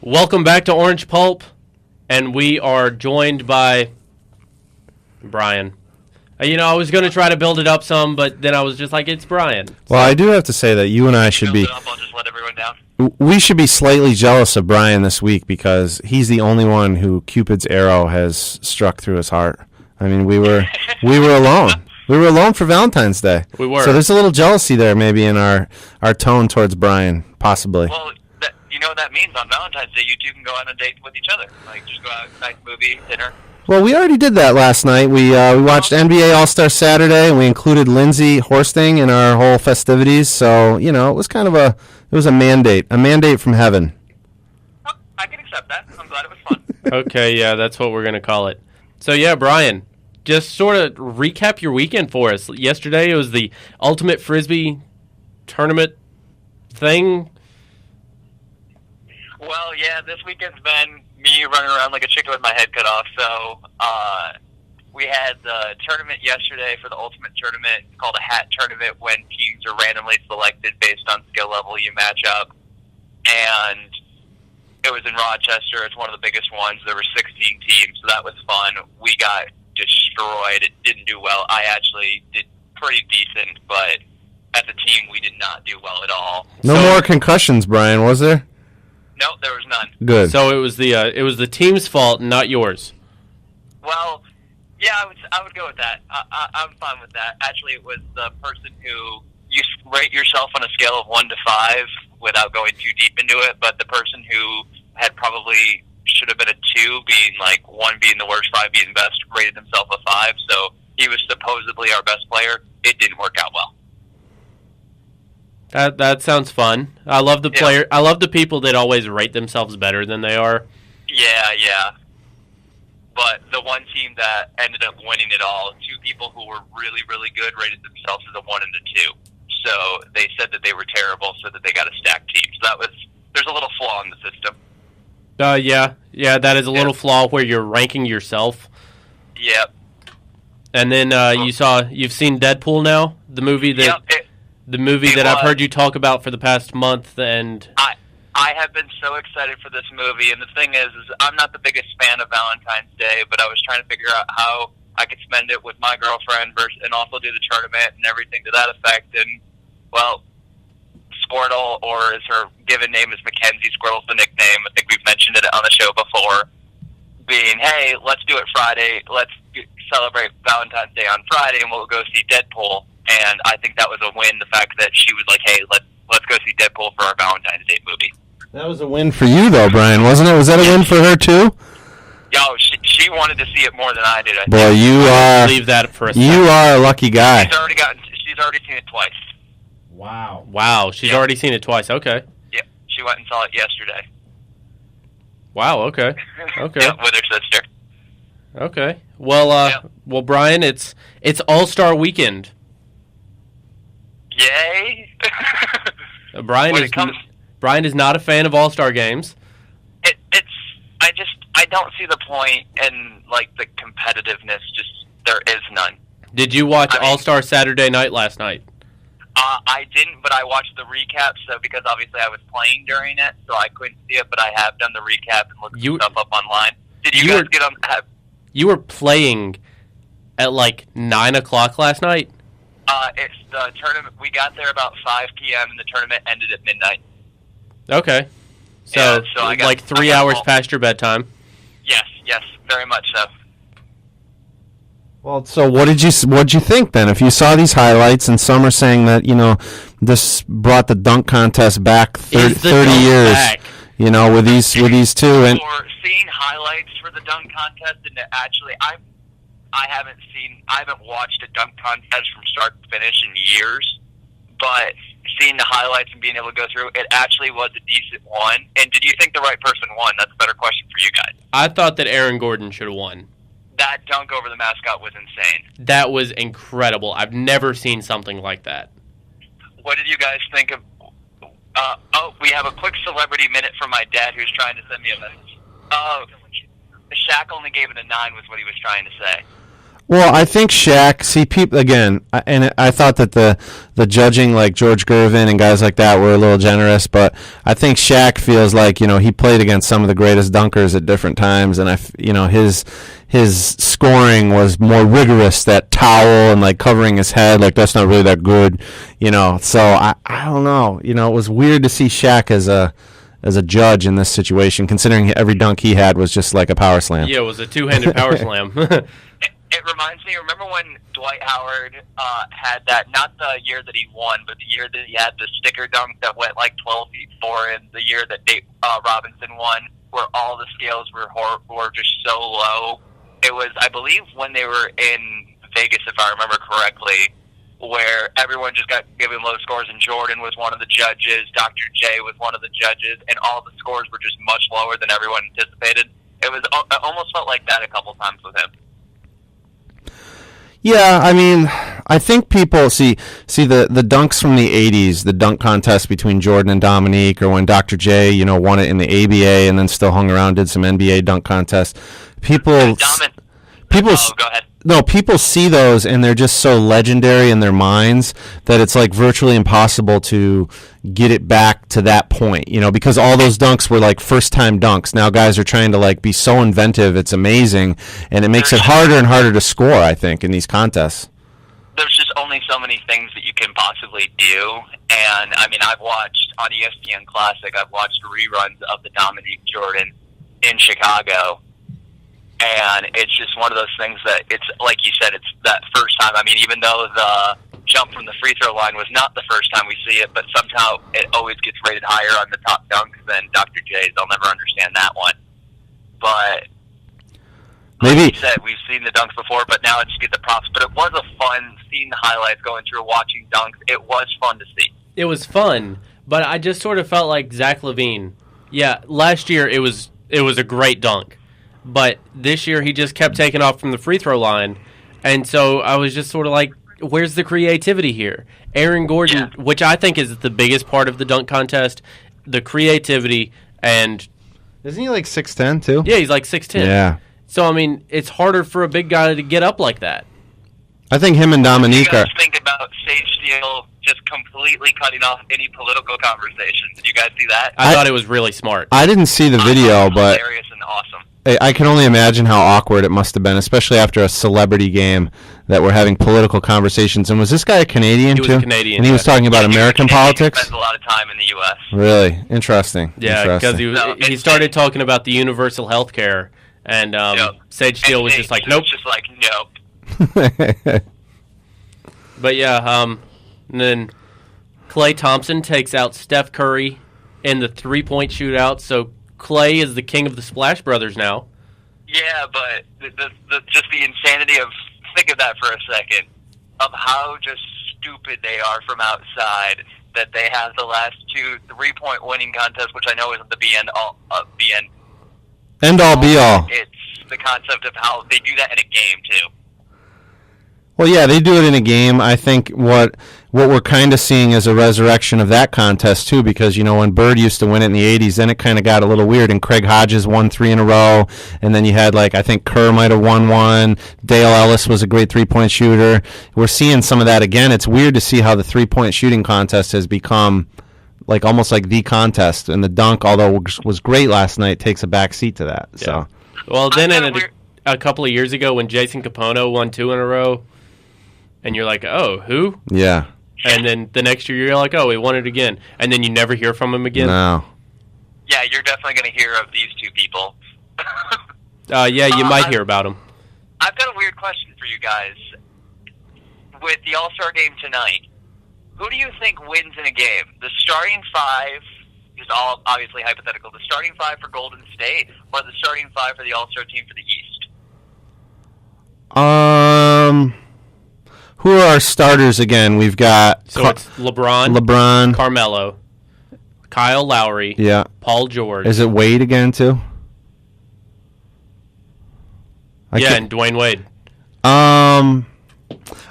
Welcome back to Orange Pulp, and we are joined by Brian. I was going to try to build it up some, but then I was just like, it's Brian. Well, I do have to say that you and I should be... I'll just let everyone down. We should be slightly jealous of Brian this week because he's the only one who Cupid's arrow has struck through his heart. I mean, we were alone. We were alone for Valentine's Day. We were. So there's a little jealousy there maybe in our tone towards Brian, possibly. Well, you know what that means? On Valentine's Day, you two can go on a date with each other. Like, just go out, nice movie, dinner. Well, we already did that last night. We watched NBA All-Star Saturday, and we included Lindsey Horsting in our whole festivities. So, it was kind of a mandate from heaven. Oh, I can accept that. I'm glad it was fun. Okay, yeah, that's what we're going to call it. So, yeah, Brian, just sort of recap your weekend for us. Yesterday, it was the Ultimate Frisbee tournament thing. Well, yeah, this weekend's been me running around like a chicken with my head cut off. So we had the tournament yesterday for the Ultimate Tournament. It's called a hat tournament when teams are randomly selected based on skill level you match up. And it was in Rochester. It's one of the biggest ones. There were 16 teams, so that was fun. We got destroyed. It didn't do well. I actually did pretty decent, but as a team, we did not do well at all. No more concussions, Brian, was there? No, there was none. Good. So it was the team's fault, not yours. Well, yeah, I would go with that. I'm fine with that. Actually, it was the person who you rate yourself on a scale of 1 to 5 without going too deep into it, but the person who had probably should have been a 2, being like 1 being the worst, 5 being best, rated himself a 5. So he was supposedly our best player. It didn't work out well. That sounds fun. I love the player. I love the people that always rate themselves better than they are. Yeah. But the one team that ended up winning it all, 2 people who were really, really good rated themselves as a 1 and a 2. So they said that they were terrible, so that they got a stacked team. So there's a little flaw in the system. Yeah, that is a little flaw where you're ranking yourself. Yep. And then you've seen Deadpool now, the movie that I've heard you talk about for the past month, and I have been so excited for this movie, and the thing is I'm not the biggest fan of Valentine's Day, but I was trying to figure out how I could spend it with my girlfriend and also do the tournament and everything to that effect. And, well, Squirtle, or as her given name is Mackenzie, Squirtle's the nickname. I think we've mentioned it on the show before, being, hey, let's do it Friday. Let's celebrate Valentine's Day on Friday, and we'll go see Deadpool. And I think that was a win, the fact that she was like, hey, let's go see Deadpool for our Valentine's Day movie. That was a win for you, though, Brian, wasn't it? Was that a win for her, too? Yo, she wanted to see it more than I did. I Boy, I believe that for a second. You are a lucky guy. She's already seen it twice. Wow, she's already seen it twice. Okay. Yeah, she went and saw it yesterday. Wow. Okay. Yeah, with her sister. Okay. Well, Brian, it's All-Star Weekend. Yay! Brian is not a fan of All-Star games. I don't see the point in like the competitiveness. Just there is none. Did you watch All-Star Saturday Night last night? I didn't, but I watched the recap. So because obviously I was playing during it, so I couldn't see it. But I have done the recap and looked some stuff up online. Did you guys get on? You were playing at like 9 o'clock last night. It's the tournament. We got there about 5 p.m. and the tournament ended at midnight. Okay, so like 3 hours past your bedtime. Yes, very much so. Well, so what'd you think then? If you saw these highlights, and some are saying that this brought the dunk contest back 30 years, back? With these two, and for seeing highlights for the dunk contest, and actually, I haven't watched a dunk contest from start to finish in years, but seeing the highlights and being able to go through, it actually was a decent one. And did you think the right person won? That's a better question for you guys. I thought that Aaron Gordon should have won. That dunk over the mascot was insane. That was incredible. I've never seen something like that. What did you guys think of... we have a quick celebrity minute from my dad who's trying to send me a message. Shaq only gave it a 9 was what he was trying to say. Well, I think Shaq, people again, and I thought that the judging, like George Gervin and guys like that, were a little generous, but I think Shaq feels like he played against some of the greatest dunkers at different times, and his scoring was more rigorous. That towel and like covering his head, like that's not really that good, So I don't know, it was weird to see Shaq as a judge in this situation, considering every dunk he had was just like a power slam. Yeah, it was a two-handed power slam. It reminds me, remember when Dwight Howard had that, not the year that he won, but the year that he had the sticker dunk that went like 12 feet forward, the year that Robinson won, where all the scales were just so low. It was, I believe, when they were in Vegas, if I remember correctly, where everyone just got given low scores, and Jordan was one of the judges, Dr. J was one of the judges, and all the scores were just much lower than everyone anticipated. It almost felt like that a couple times with him. Yeah, I mean, I think people see the dunks from the 80s, the dunk contest between Jordan and Dominique, or when Dr. J, won it in the ABA and then still hung around, did some NBA dunk contests. People go ahead. No, people see those and they're just so legendary in their minds that it's like virtually impossible to get it back to that point, because all those dunks were like first-time dunks. Now guys are trying to like be so inventive, it's amazing, and it makes it harder and harder to score, I think, in these contests. There's just only so many things that you can possibly do, and I mean, I've watched on ESPN Classic, I've watched reruns of the Dominique Jordan in Chicago. And it's just one of those things that it's, like you said, it's that first time. I mean, even though the jump from the free throw line was not the first time we see it, but somehow it always gets rated higher on the top dunks than Dr. J's. I'll never understand that one. But maybe, like you said, we've seen the dunks before, but now it's get the props. But it was a fun, seeing the highlights, going through, watching dunks. It was fun to see. It was fun, but I just sort of felt like Zach LaVine. Yeah, last year it was a great dunk. But this year he just kept taking off from the free throw line. And so I was just sort of like, where's the creativity here? Aaron Gordon, which I think is the biggest part of the dunk contest, the creativity. And isn't he like 6'10" too? Yeah, he's like 6'10". Yeah. So, I mean, it's harder for a big guy to get up like that. I think him and Dominique are... think about Sage Steele just completely cutting off any political conversation. Did you guys see that? I thought it was really smart. I didn't see the video, but... hilarious and awesome. I can only imagine how awkward it must have been, especially after a celebrity game that we're having political conversations. And was this guy a Canadian, too? He was a Canadian. And he was talking about American politics? He spends a lot of time in the U.S. Really? Interesting. Yeah, because he started talking about the universal health care, and Sage Steele was just like, nope. Just like, nope. But yeah, and then Klay Thompson takes out Steph Curry in the three-point shootout, so Klay is the king of the Splash Brothers now. Yeah, but just the insanity of, think of that for a second, of how just stupid they are from outside, that they have the last 2 3-point winning contests, which I know isn't the end all be all. It's the concept of how they do that in a game too. Well, yeah, they do it in a game. I think what what we're kind of seeing is a resurrection of that contest too, because when Bird used to win it in the 80s, then it kind of got a little weird, and Craig Hodges won 3 in a row, and then you had I think Kerr might have won one. Dale Ellis was a great 3-point shooter. We're seeing some of that again. It's weird to see how the 3-point shooting contest has become almost like the contest, and the dunk, although was great last night, takes a back seat to that. Yeah. So, well, then a couple of years ago when Jason Capono won 2 in a row, and you're like, oh, who? Yeah. And then the next year you're like, oh, he won it again. And then you never hear from him again? No. Yeah, you're definitely going to hear of these two people. Yeah, you might hear about them. I've got a weird question for you guys. With the All-Star game tonight, who do you think wins in a game? The starting 5, is all obviously hypothetical, the starting 5 for Golden State or the starting 5 for the All-Star team for the East? Who are our starters again? We've got it's LeBron, Carmelo, Kyle Lowry, yeah, Paul George. Is it Wade again too? And Dwayne Wade. I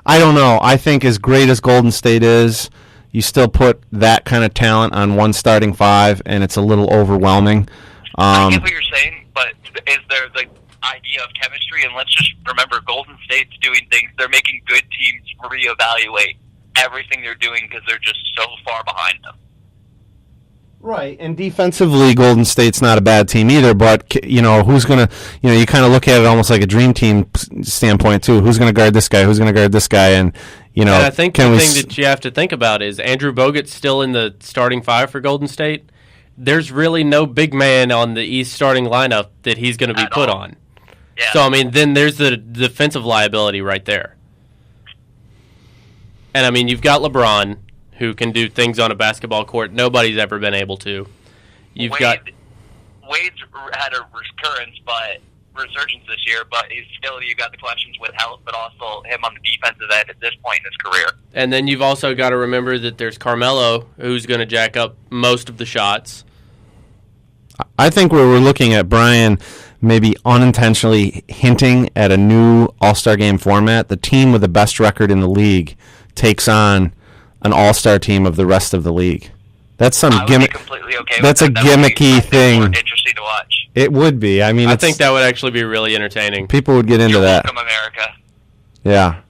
don't know. I think as great as Golden State is, you still put that kind of talent on one starting 5, and it's a little overwhelming. I get what you're saying, but is there the idea of chemistry? And let's just remember, Golden State's doing things. They're making good teams reevaluate everything they're doing because they're just so far behind them. Right, and defensively, Golden State's not a bad team either, but, who's going to, you kind of look at it almost like a dream team standpoint, too. Who's going to guard this guy? Who's going to guard this guy? And, And I think the thing that you have to think about is Andrew Bogut's still in the starting 5 for Golden State. There's really no big man on the East starting lineup that he's going to be put on. Yeah. So, then there's the defensive liability right there. And, you've got LeBron, who can do things on a basketball court nobody's ever been able to. Wade's had a resurgence this year, but he's still, you got the questions with health, but also him on the defensive end at this point in his career. And then you've also got to remember that there's Carmelo, who's going to jack up most of the shots. I think we're looking at Brian maybe unintentionally hinting at a new All-Star game format. The team with the best record in the league takes on an all-star team of the rest of the league. That's some gimmick. Completely okay. That's with a that. gimmicky thing. Interesting to watch. It would be. I think that would actually be really entertaining. People would get into that. Welcome, America. Yeah.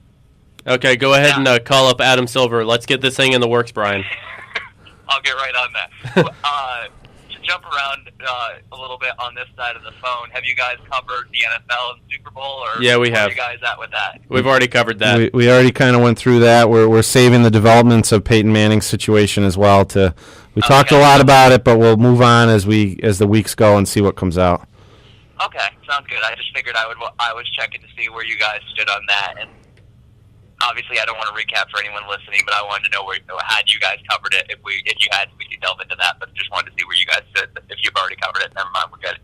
Okay, go ahead and call up Adam Silver. Let's get this thing in the works, Brian. I'll get right on that. To jump around a little bit on this side of the phone, have you guys covered the NFL and Super Bowl? Or yeah, we have. Where are you guys at with that? We've already covered that. We already kind of went through that. We're saving the developments of Peyton Manning's situation as well. We talked a lot about it, but we'll move on as the weeks go and see what comes out. Okay, sounds good. I just figured I was checking to see where you guys stood on that, and obviously I don't want to recap for anyone listening, but I wanted to know had you guys covered it. If you had, we could delve into that, but just wanted to see where you guys stood. If you've already covered it, never mind, we're good.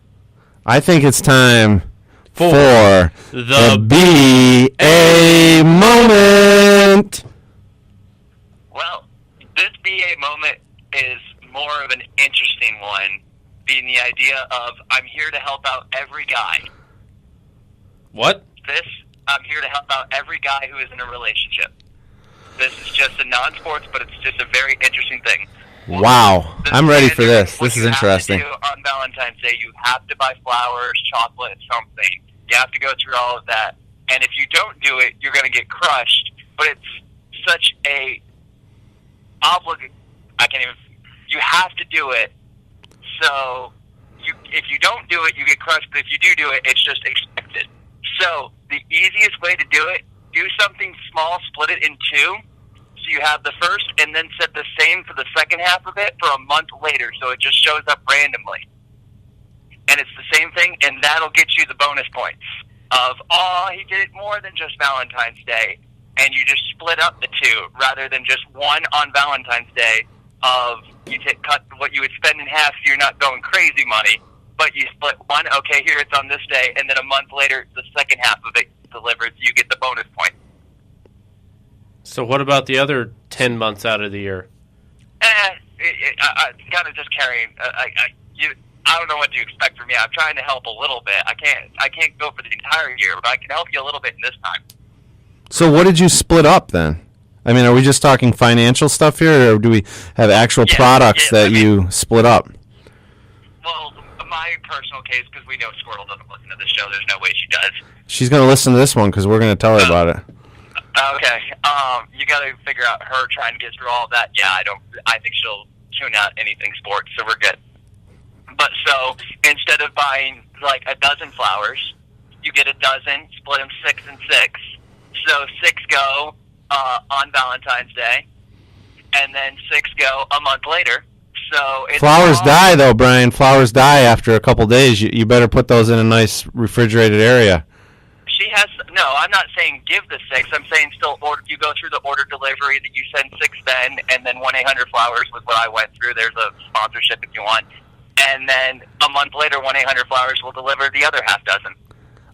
I think it's time for the BA moment. Well, this BA moment is more of an interesting one, being the idea of I'm here to help out every guy. What? I'm here to help out every guy who is in a relationship. This is just a non-sports, but it's just a very interesting thing. Wow. I'm ready for this. This is interesting. On Valentine's Day, you have to buy flowers, chocolate, something. You have to go through all of that. And if you don't do it, you're going to get crushed. But it's such a you have to do it. So if you don't do it, you get crushed. But if you do it, it's just expected. So the easiest way to do it, do something small, split it in 2. So you have the first, and then set the same for the second half of it for a month later. So it just shows up randomly. And it's the same thing, and that'll get you the bonus points of, he did it more than just Valentine's Day. And you just split up the 2 rather than just one on Valentine's Day of you cut what you would spend in half so you're not going crazy money. But you split one, okay, here it's on this day, and then a month later, the second half of it delivered, so you get the bonus point. So what about the other 10 months out of the year? It's kind of just carrying. I don't know what to expect from me. I'm trying to help a little bit. I can't go for the entire year, but I can help you a little bit in this time. So what did you split up then? I mean, are we just talking financial stuff here, or do we have actual products that you split up? Well, my personal case, because we know Squirtle doesn't listen to the show. There's no way she does. She's going to listen to this one because we're going to tell her about it. Okay. You got to figure out her trying to get through all of that. Yeah, I think she'll tune out anything sports, so we're good. But so instead of buying like a dozen flowers, you get a dozen, split them 6 and 6. So 6 go on Valentine's Day, and then 6 go a month later. So it's flowers die, though, Brian. Flowers die after a couple days. You better put those in a nice refrigerated area. She has no. I'm not saying give the 6. I'm saying still order. You go through the order delivery that you send 6 then, and then 1-800-Flowers was what I went through. There's a sponsorship if you want. And then a month later, 1-800-Flowers will deliver the other half dozen.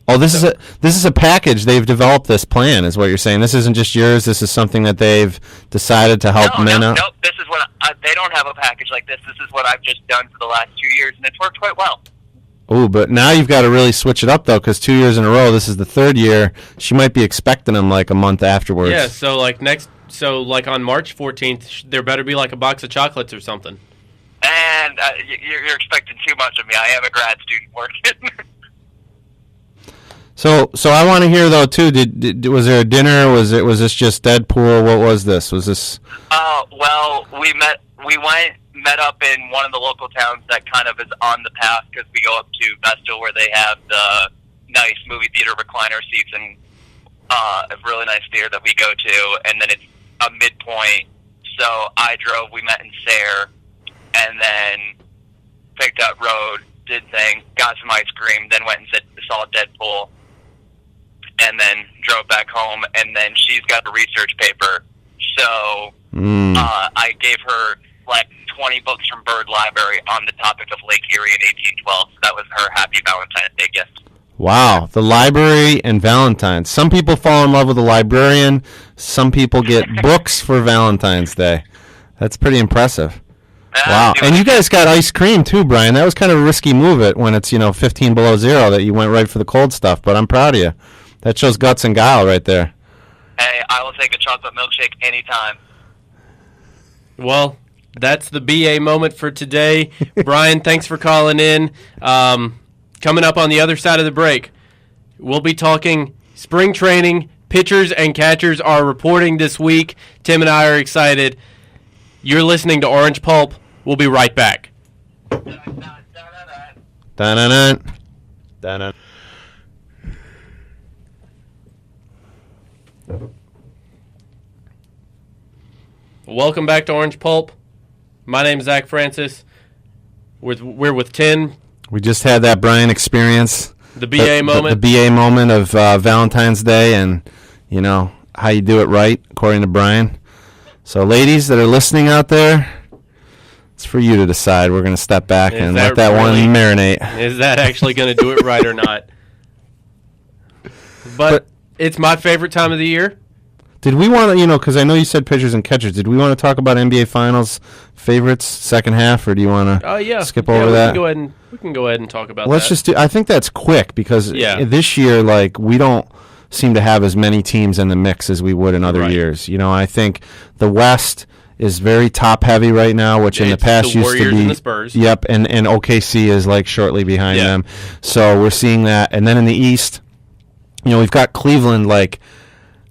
Oh, this is a package. They've developed this plan, is what you're saying. This isn't just yours. This is something that they've decided to help men out. No, this is what they don't have a package like this. This is what I've just done for the last 2 years, and it's worked quite well. Oh, but now you've got to really switch it up, though, because 2 years in a row, this is the third year. She might be expecting them like a month afterwards. Yeah, so like on March 14th, there better be like a box of chocolates or something. And you're expecting too much of me. I am a grad student working. So I want to hear though too. Was there a dinner? Was this just Deadpool? What was this? Was this? Well, we met up in one of the local towns that kind of is on the path because we go up to Vestal where they have the nice movie theater recliner seats and a really nice theater that we go to, and then it's a midpoint. So I drove. We met in Sayre, and then picked up road, did thing, got some ice cream, then went and saw Deadpool. And then drove back home, and then she's got a research paper. So I gave her like 20 books from Bird Library on the topic of Lake Erie in 1812. So that was her happy Valentine's Day gift. Wow, the library and Valentine's. Some people fall in love with a librarian. Some people get books for Valentine's Day. That's pretty impressive. Wow, and you guys got ice cream too, Brian. That was kind of a risky move when it's 15 below zero that you went right for the cold stuff. But I'm proud of you. That shows guts and guile right there. Hey, I will take a chocolate milkshake anytime. Well, that's the BA moment for today. Brian, thanks for calling in. Coming up on the other side of the break, we'll be talking spring training. Pitchers and catchers are reporting this week. Tim and I are excited. You're listening to Orange Pulp. We'll be right back. Welcome back to Orange Pulp. My name's Zach Francis. We're with Tim. We just had that Brian experience. The BA moment. The BA moment of Valentine's Day and, how you do it right, according to Brian. So, ladies that are listening out there, it's for you to decide. We're going to step back and let that one marinate. Is that actually going to do it right or not? But it's my favorite time of the year. Did we want to, because I know you said pitchers and catchers. Did we want to talk about NBA Finals favorites second half, or do you want to skip over that? We can go ahead and talk about Let's that. just do. I think that's quick because this year, we don't seem to have as many teams in the mix as we would in other years. I think the West is very top heavy right now, which in the past used to be and the Spurs. Yep, and OKC is shortly behind them. So we're seeing that, and then in the East, we've got Cleveland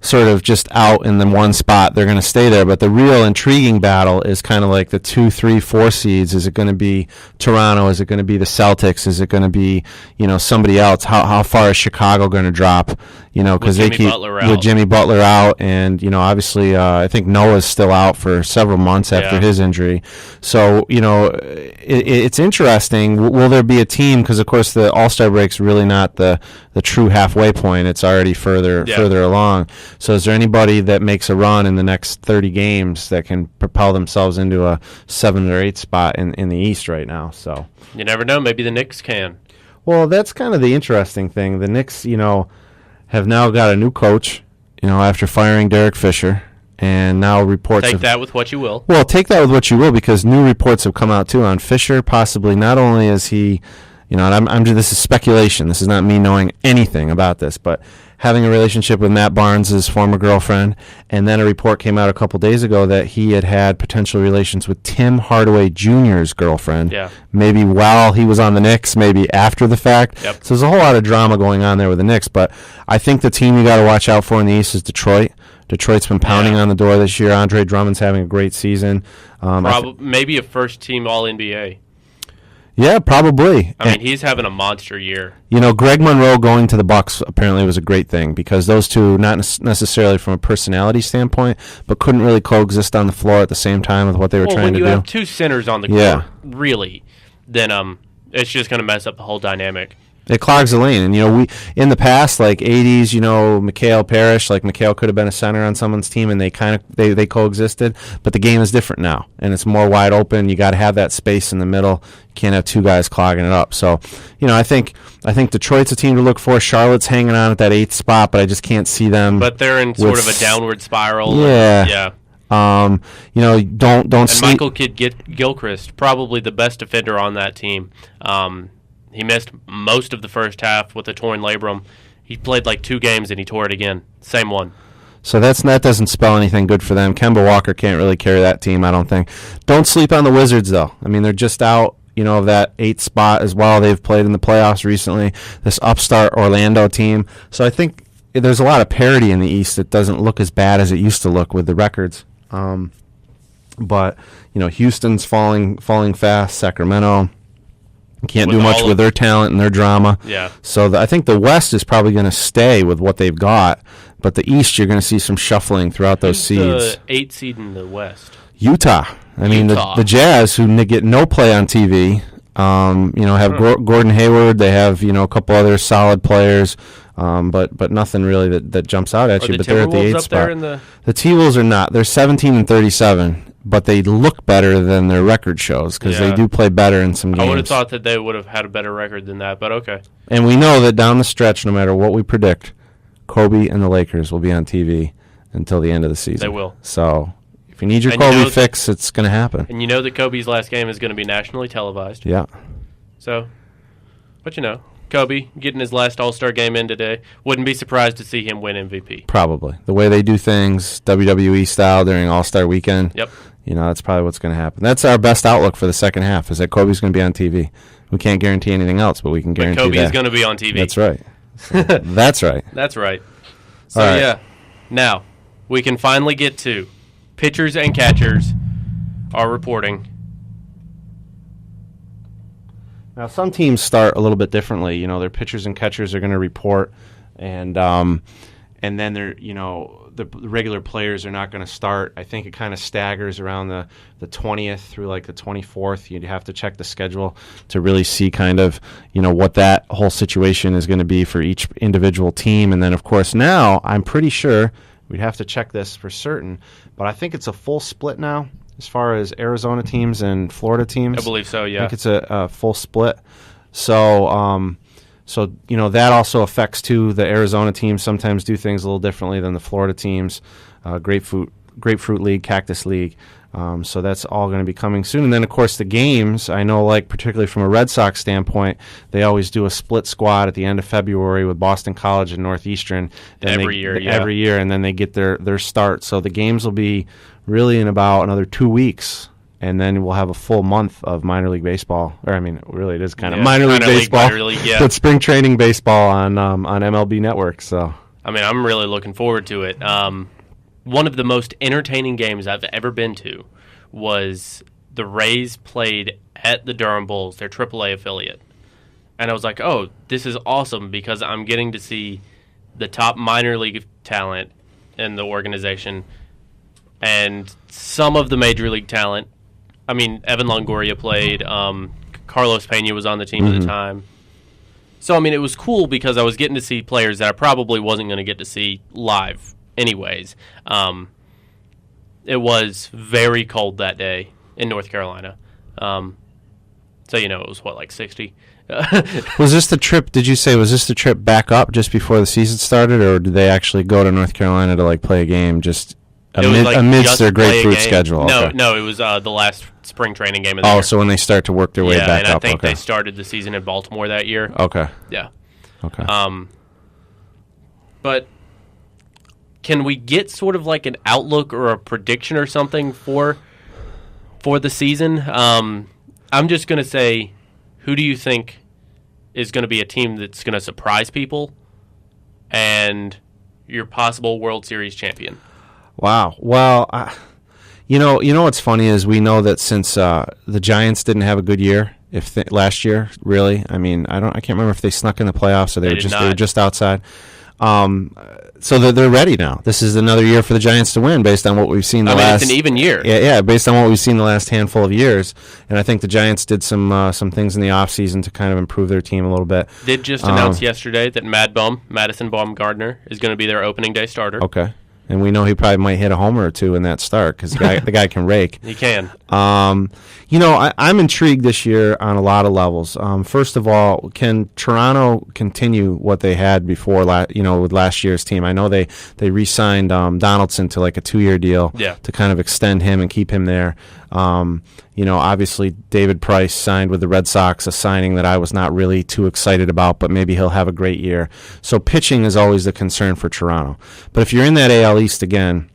sort of just out in the one spot. They're going to stay there, but the real intriguing battle is kind of the 2, 3, 4 seeds. Is it going to be Toronto? Is it going to be the Celtics? Is it going to be somebody else? How far is Chicago going to drop? Because they keep with Jimmy Butler out, and obviously I think Noah's still out for several months after his injury. So it's interesting. Will there be a team? Because of course the All-Star break's really not the true halfway point. It's already further along. So is there anybody that makes a run in the next 30 games that can propel themselves into a 7 or 8 spot in the East right now? So you never know. Maybe the Knicks can. Well, that's kind of the interesting thing. The Knicks, have now got a new coach, after firing Derek Fisher, and now reports take that with what you will. Well, take that with what you will, because new reports have come out too on Fisher. Possibly not only is he you know, and this is speculation. This is not me knowing anything about this, but having a relationship with Matt Barnes' former girlfriend, and then a report came out a couple days ago that he had potential relations with Tim Hardaway Jr.'s girlfriend. Yeah. Maybe while he was on the Knicks, maybe after the fact. Yep. So there's a whole lot of drama going on there with the Knicks, but I think the team you got to watch out for in the East is Detroit. Detroit's been pounding on the door this year. Andre Drummond's having a great season. Maybe a first-team All-NBA. Yeah, probably. I mean, he's having a monster year. You know, Greg Monroe going to the Bucks apparently was a great thing because those two, not necessarily from a personality standpoint, but couldn't really coexist on the floor at the same time with what they were trying to do. When you have two centers on the court, really, then it's just going to mess up the whole dynamic. It clogs the lane. And, you know, we in the past, like 80s, you know, Mikhail Parrish, like Mikhail could have been a center on someone's team, and they coexisted. But the game is different now, and it's more wide open. You got to have that space in the middle. You can't have two guys clogging it up. So, you know, I think Detroit's a team to look for. Charlotte's hanging on at that 8th spot, but I just can't see them. But they're in sort of a downward spiral. Yeah. You know, don't and sleep. Michael Kidd-Gilchrist, probably the best defender on that team. He missed most of the first half with a torn labrum. He played like 2 games and he tore it again. Same one. So that doesn't spell anything good for them. Kemba Walker can't really carry that team, I don't think. Don't sleep on the Wizards, though. I mean, they're just out, you know, of that 8th spot as well. They've played in the playoffs recently, this upstart Orlando team. So I think there's a lot of parity in the East that doesn't look as bad as it used to look with the records. But, you know, Houston's falling fast. Sacramento can't do much with their talent and their drama. Yeah. So I think the West is probably going to stay with what they've got, but the East you're going to see some shuffling throughout those seeds. The 8th seed in the West? Utah. I mean, the Jazz, who get no play on TV, you know, have Gordon Hayward. They have, you know, a couple other solid players, but nothing really that jumps out at you. But they're at the 8th spot. The T-Wolves are not. They're 17-37. But they look better than their record shows because they do play better in some games. I would have thought that they would have had a better record than that, but okay. And we know that down the stretch, no matter what we predict, Kobe and the Lakers will be on TV until the end of the season. They will. So if you need your Kobe fix, it's going to happen. And you know that Kobe's last game is going to be nationally televised. Yeah. So, but you know, Kobe getting his last All-Star game in today. Wouldn't be surprised to see him win MVP. Probably. The way they do things, WWE style during All-Star weekend. Yep. You know, that's probably what's going to happen. That's our best outlook for the second half, is that Kobe's going to be on TV. We can't guarantee anything else, but we can guarantee Kobe that. is going to be on TV. That's right. That's right. That's right. So, yeah. Now, we can finally get to pitchers and catchers are reporting. Now, some teams start a little bit differently. You know, their pitchers and catchers are going to report, and then they're, you know, the regular players are not going to start. I think it kind of staggers around the 20th through like the 24th. You'd have to check the schedule to really see kind of, you know, what that whole situation is going to be for each individual team. And then, of course, now I'm pretty sure we'd have to check this for certain, but I think it's a full split now as far as Arizona teams and Florida teams. I believe so, yeah. I think it's a full split. So, you know, that also affects, too. The Arizona teams sometimes do things a little differently than the Florida teams. Grapefruit League, Cactus League. So that's all going to be coming soon. And then, of course, the games, I know, like, particularly from a Red Sox standpoint, they always do a split squad at the end of February with Boston College and Northeastern. Every year, and then they get their start. So the games will be really in about another 2 weeks. And then we'll have a full month of minor league baseball. Or, I mean, really, it is kind of minor league baseball. Minor league, yeah. But spring training baseball on MLB Network. So, I mean, I'm really looking forward to it. One of the most entertaining games I've ever been to was the Rays played at the Durham Bulls, their AAA affiliate. And I was like, oh, this is awesome because I'm getting to see the top minor league talent in the organization and some of the major league talent. I mean, Evan Longoria played. Carlos Pena was on the team at the time. So, I mean, it was cool because I was getting to see players that I probably wasn't going to get to see live anyways. It was very cold that day in North Carolina. So, you know, it was, like 60? Was this the trip, did you say, was this the trip back up just before the season started, or did they actually go to North Carolina to, like, play a game just amidst just their play a grapefruit game. schedule. No, Okay. no, it was the last spring training game of the year. Oh, so when they start to work their way back and up. I think Okay. they started the season in Baltimore that year. Okay. Yeah. Okay. But can we get sort of like an outlook or a prediction or something for the season? I'm just going to say, who do you think is going to be a team that's going to surprise people and your possible World Series champion? Wow. Well, you know what's funny is we know that since the Giants didn't have a good year, last year, really. I mean, I can't remember if they snuck in the playoffs or they were just outside. So they're ready now. This is another year for the Giants to win, based on what we've seen it's an even year. Yeah, based on what we've seen the last handful of years. And I think the Giants did some things in the offseason to kind of improve their team a little bit. Did just announce yesterday that Madison Baumgartner is going to be their opening day starter. Okay. And we know he probably might hit a homer or two in that start because the guy can rake. He can. I'm intrigued this year on a lot of levels. First of all, can Toronto continue what they had before, with last year's team? I know they re-signed Donaldson to like a 2-year deal to kind of extend him and keep him there. Obviously David Price signed with the Red Sox, a signing that I was not really too excited about, but maybe he'll have a great year. So pitching is always the concern for Toronto. But if you're in that AL East again,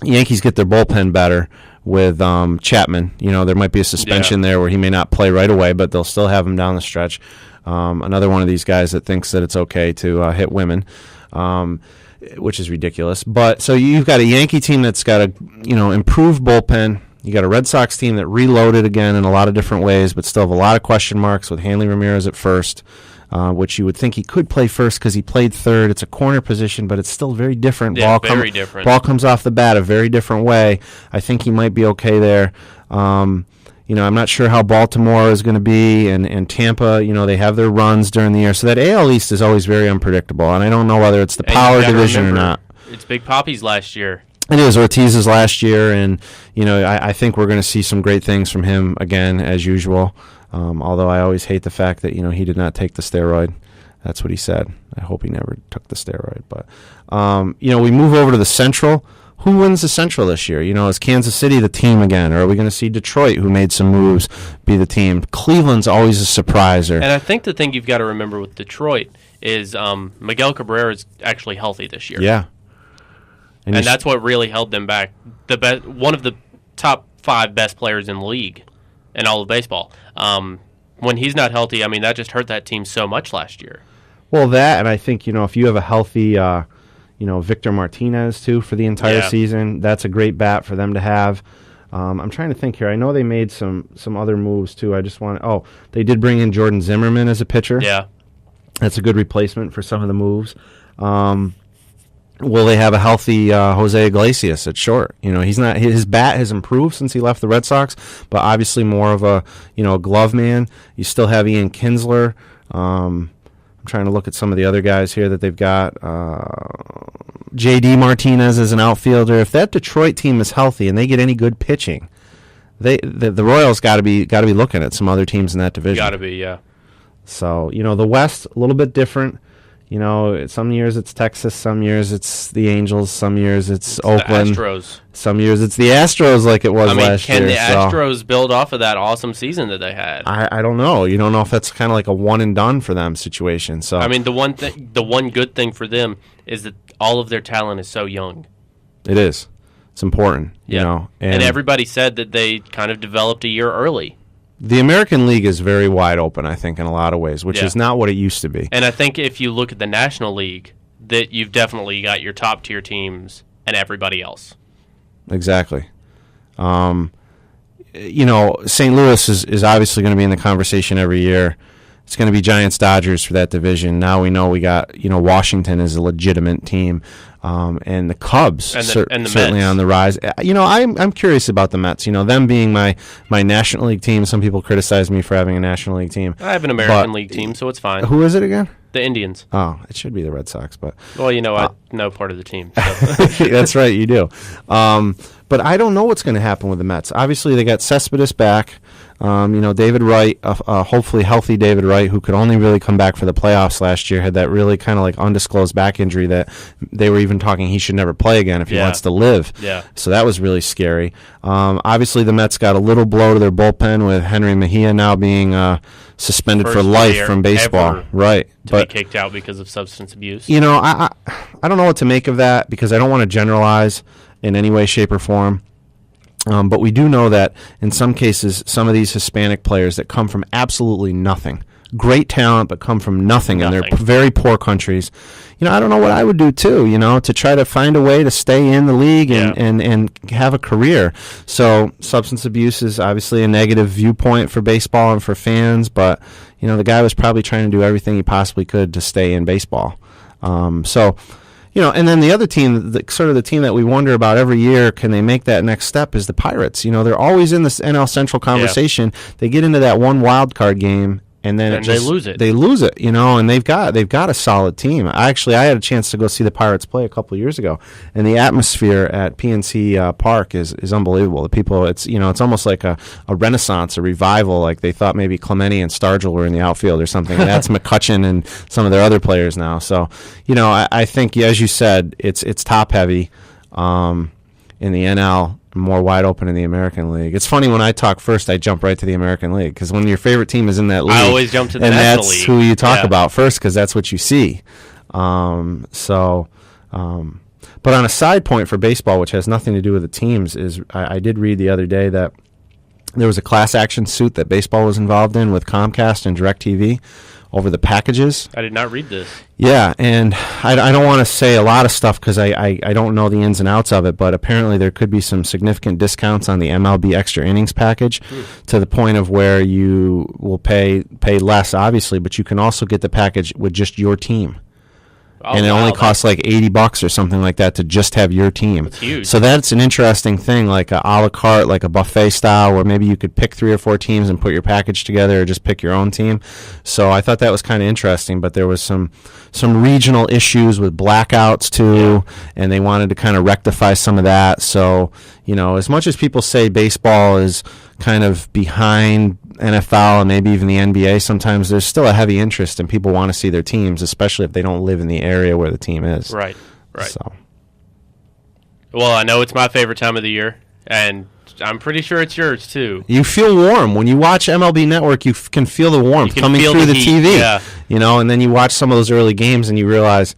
Yankees get their bullpen better with Chapman. There might be a suspension there where he may not play right away, but they'll still have him down the stretch. Another one of these guys that thinks that it's okay to hit women. Which is ridiculous. But so you've got a Yankee team that's got a improved bullpen. You got a Red Sox team that reloaded again in a lot of different ways, but still have a lot of question marks with Hanley Ramirez at first, which you would think he could play first because he played third. It's a corner position, but it's still very different. Yeah, very different. Ball comes off the bat a very different way. I think he might be okay there. I'm not sure how Baltimore is going to be, and Tampa, they have their runs during the year. So that AL East is always very unpredictable, and I don't know whether it's the power division or not. It's Big Papi's last year. It is Ortiz's last year, and I think we're going to see some great things from him again, as usual. Although I always hate the fact that he did not take the steroid. That's what he said. I hope he never took the steroid. But we move over to the Central. Who wins the Central this year? Is Kansas City the team again, or are we going to see Detroit, who made some moves, be the team? Cleveland's always a surpriser. And I think the thing you've got to remember with Detroit is Miguel Cabrera is actually healthy this year. Yeah. And that's what really held them back. One of the top 5 best players in the league in all of baseball. When he's not healthy, that just hurt that team so much last year. Well, that, and I think, if you have a healthy, Victor Martinez, too, for the entire season, that's a great bat for them to have. I'm trying to think here. I know they made some other moves, too. They did bring in Jordan Zimmerman as a pitcher. Yeah. That's a good replacement for some of the moves. Will they have a healthy Jose Iglesias at short? He's not. His bat has improved since he left the Red Sox, but obviously more of a glove man. You still have Ian Kinsler. I'm trying to look at some of the other guys here that they've got. J.D. Martinez as an outfielder. If that Detroit team is healthy and they get any good pitching, the Royals got to be looking at some other teams in that division. Got to be, yeah. So the West a little bit different. Some years it's Texas, some years it's the Angels, some years it's Oakland. The Astros. Some years it's the Astros like it was last year. Can the Astros build off of that awesome season that they had? I don't know. You don't know if that's kind of like a one and done for them situation. So the one good thing for them is that all of their talent is so young. It is. It's important, and everybody said that they kind of developed a year early. The American League is very wide open, I think, in a lot of ways, which is not what it used to be. And I think if you look at the National League, that you've definitely got your top-tier teams and everybody else. Exactly. St. Louis is obviously going to be in the conversation every year. It's going to be Giants-Dodgers for that division. Now we know we got, Washington is a legitimate team. And the Cubs and the certainly Mets. On the rise. I'm curious about the Mets. Them being my National League team. Some people criticize me for having a National League team. I have an American League team, so it's fine. Who is it again? The Indians. Oh, it should be the Red Sox, but well, I know part of the team. So. That's right, you do. But I don't know what's going to happen with the Mets. Obviously, they got Cespedes back. David Wright, hopefully healthy David Wright, who could only really come back for the playoffs last year, had that really kind of like undisclosed back injury that they were even talking he should never play again if he wants to live. Yeah. So that was really scary. Obviously, the Mets got a little blow to their bullpen with Henry Mejia now being suspended for life from baseball. Right. To be kicked out because of substance abuse. I don't know what to make of that because I don't want to generalize in any way, shape, or form. But we do know that in some cases, some of these Hispanic players that come from absolutely nothing, great talent, but come from nothing. And they're very poor countries. I don't know what I would do too, to try to find a way to stay in the league and have a career. So substance abuse is obviously a negative viewpoint for baseball and for fans, but, the guy was probably trying to do everything he possibly could to stay in baseball. And then the other team, sort of the team that we wonder about every year, can they make that next step, is the Pirates. They're always in this NL Central conversation. Yeah. They get into that one wild card game, and then they lose it. They lose it, and they've got a solid team. I had a chance to go see the Pirates play a couple of years ago, and the atmosphere at PNC Park is unbelievable. The people, it's almost like a renaissance, a revival. Like they thought maybe Clemente and Stargell were in the outfield or something. And that's McCutchen and some of their other players now. So, I think, as you said, it's top heavy in the NL. More wide open in the American League. It's funny when I talk first, I jump right to the American League because when your favorite team is in that league, I always jump to the National League. And that's who you talk about first because that's what you see. But on a side point for baseball, which has nothing to do with the teams, is I did read the other day that there was a class action suit that baseball was involved in with Comcast and DirecTV over the packages. I did not read this. Yeah, and I don't want to say a lot of stuff because I don't know the ins and outs of it, but apparently there could be some significant discounts on the MLB Extra Innings package to the point of where you will pay less, obviously, but you can also get the package with just your team. Oh, and it only costs like $80 or something like that to just have your team. That's huge. So that's an interesting thing, like a la carte, like a buffet style, where maybe you could pick 3 or 4 teams and put your package together, or just pick your own team. So I thought that was kind of interesting. But there was some regional issues with blackouts too, and they wanted to kind of rectify some of that. So as much as people say baseball is kind of behind NFL and maybe even the NBA, sometimes there's still a heavy interest and people want to see their teams, especially if they don't live in the area where the team is. Right. So. Well, I know it's my favorite time of the year, and I'm pretty sure it's yours too. You feel warm when you watch MLB Network. You can feel the warmth coming through the heat, TV. And then you watch some of those early games and you realize,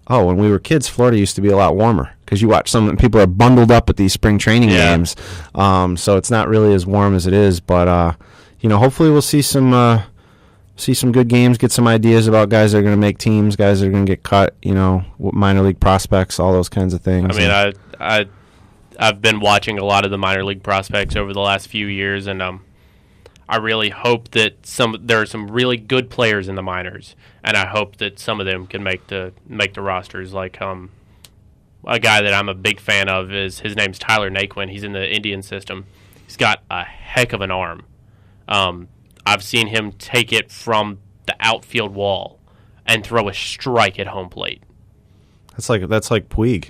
oh, when we were kids, Florida used to be a lot warmer because you watch some people are bundled up at these spring training games. So it's not really as warm as it is, but hopefully we'll see some good games, get some ideas about guys that are going to make teams, guys that are going to get cut, minor league prospects, all those kinds of things. I mean, I've been watching a lot of the minor league prospects over the last few years, and I really hope that there are some really good players in the minors, and I hope that some of them can make the rosters. Like a guy that I'm a big fan of his name's Tyler Naquin. He's in the Indian system. He's got a heck of an arm. I've seen him take it from the outfield wall and throw a strike at home plate. That's like Puig.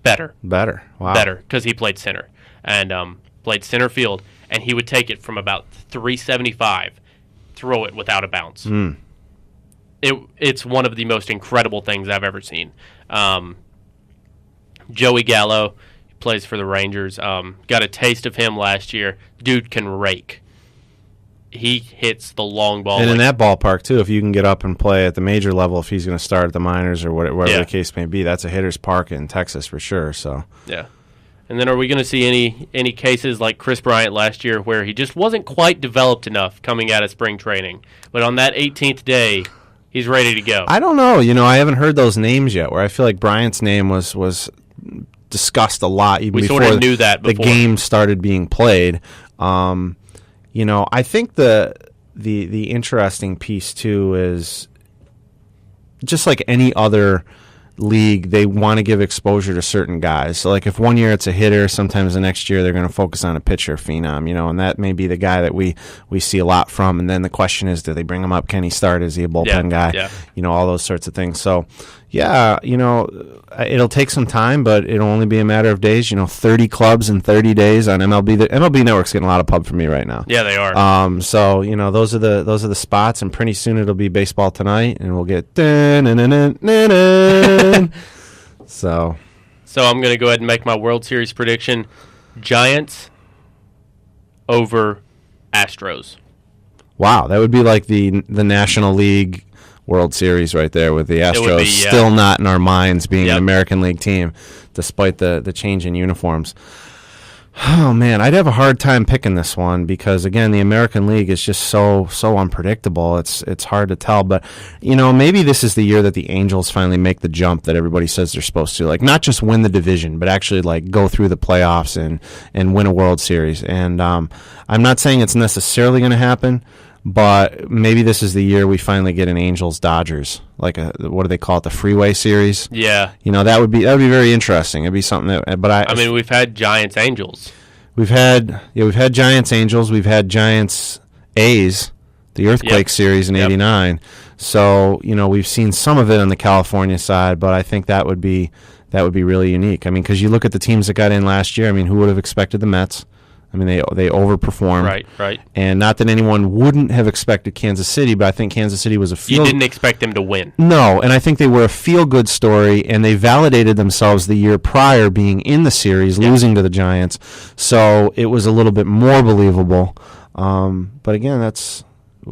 Better. Wow. Better, because he played center and played center field, and he would take it from about 375, throw it without a bounce. It's one of the most incredible things I've ever seen. Joey Gallo plays for the Rangers. Got a taste of him last year. Dude can rake. He hits the long ball. And in that ballpark, too, if you can get up and play at the major level, if he's going to start at the minors or whatever the case may be, that's a hitter's park in Texas for sure. So yeah. And then are we going to see any cases like Chris Bryant last year where he just wasn't quite developed enough coming out of spring training, but on that 18th day, he's ready to go? I don't know. I haven't heard those names yet, where I feel like Bryant's name was discussed a lot even before sort of knew that before the game started being played. I think the interesting piece too is just like any other league, they want to give exposure to certain guys. So, like, if one year it's a hitter, sometimes the next year they're going to focus on a pitcher phenom, and that may be the guy that we see a lot from. And then the question is, do they bring him up? Can he start? Is he a bullpen guy? Yeah. All those sorts of things. So, yeah, it'll take some time, but it'll only be a matter of days. 30 clubs in 30 days on MLB. The MLB Network's getting a lot of pub from me right now. Yeah, they are. So those are the spots, and pretty soon it'll be baseball tonight, and we'll get so I'm going to go ahead and make my World Series prediction: Giants over Astros. Wow, that would be like the National League World Series right there, with the Astros still not in our minds being an American League team, despite the change in uniforms. Oh, man, I'd have a hard time picking this one because, again, the American League is just so unpredictable. It's hard to tell. But, maybe this is the year that the Angels finally make the jump that everybody says they're supposed to. Like, not just win the division, but actually, like, go through the playoffs and win a World Series. And I'm not saying it's necessarily going to happen, but maybe this is the year we finally get an Angels-Dodgers, like what do they call it, the Freeway Series? Yeah. That would be very interesting. It'd be something that. But I mean, we've had Giants-Angels. We've had Giants-Angels. We've had Giants-A's, the Earthquake Series in '89. So we've seen some of it on the California side, but I think that would be really unique. I mean, because you look at the teams that got in last year. I mean, who would have expected the Mets? I mean, they overperformed. Right. And not that anyone wouldn't have expected Kansas City, but I think Kansas City was You didn't expect them to win. No, and I think they were a feel-good story, and they validated themselves the year prior being in the series, losing to the Giants. So it was a little bit more believable. But again, that's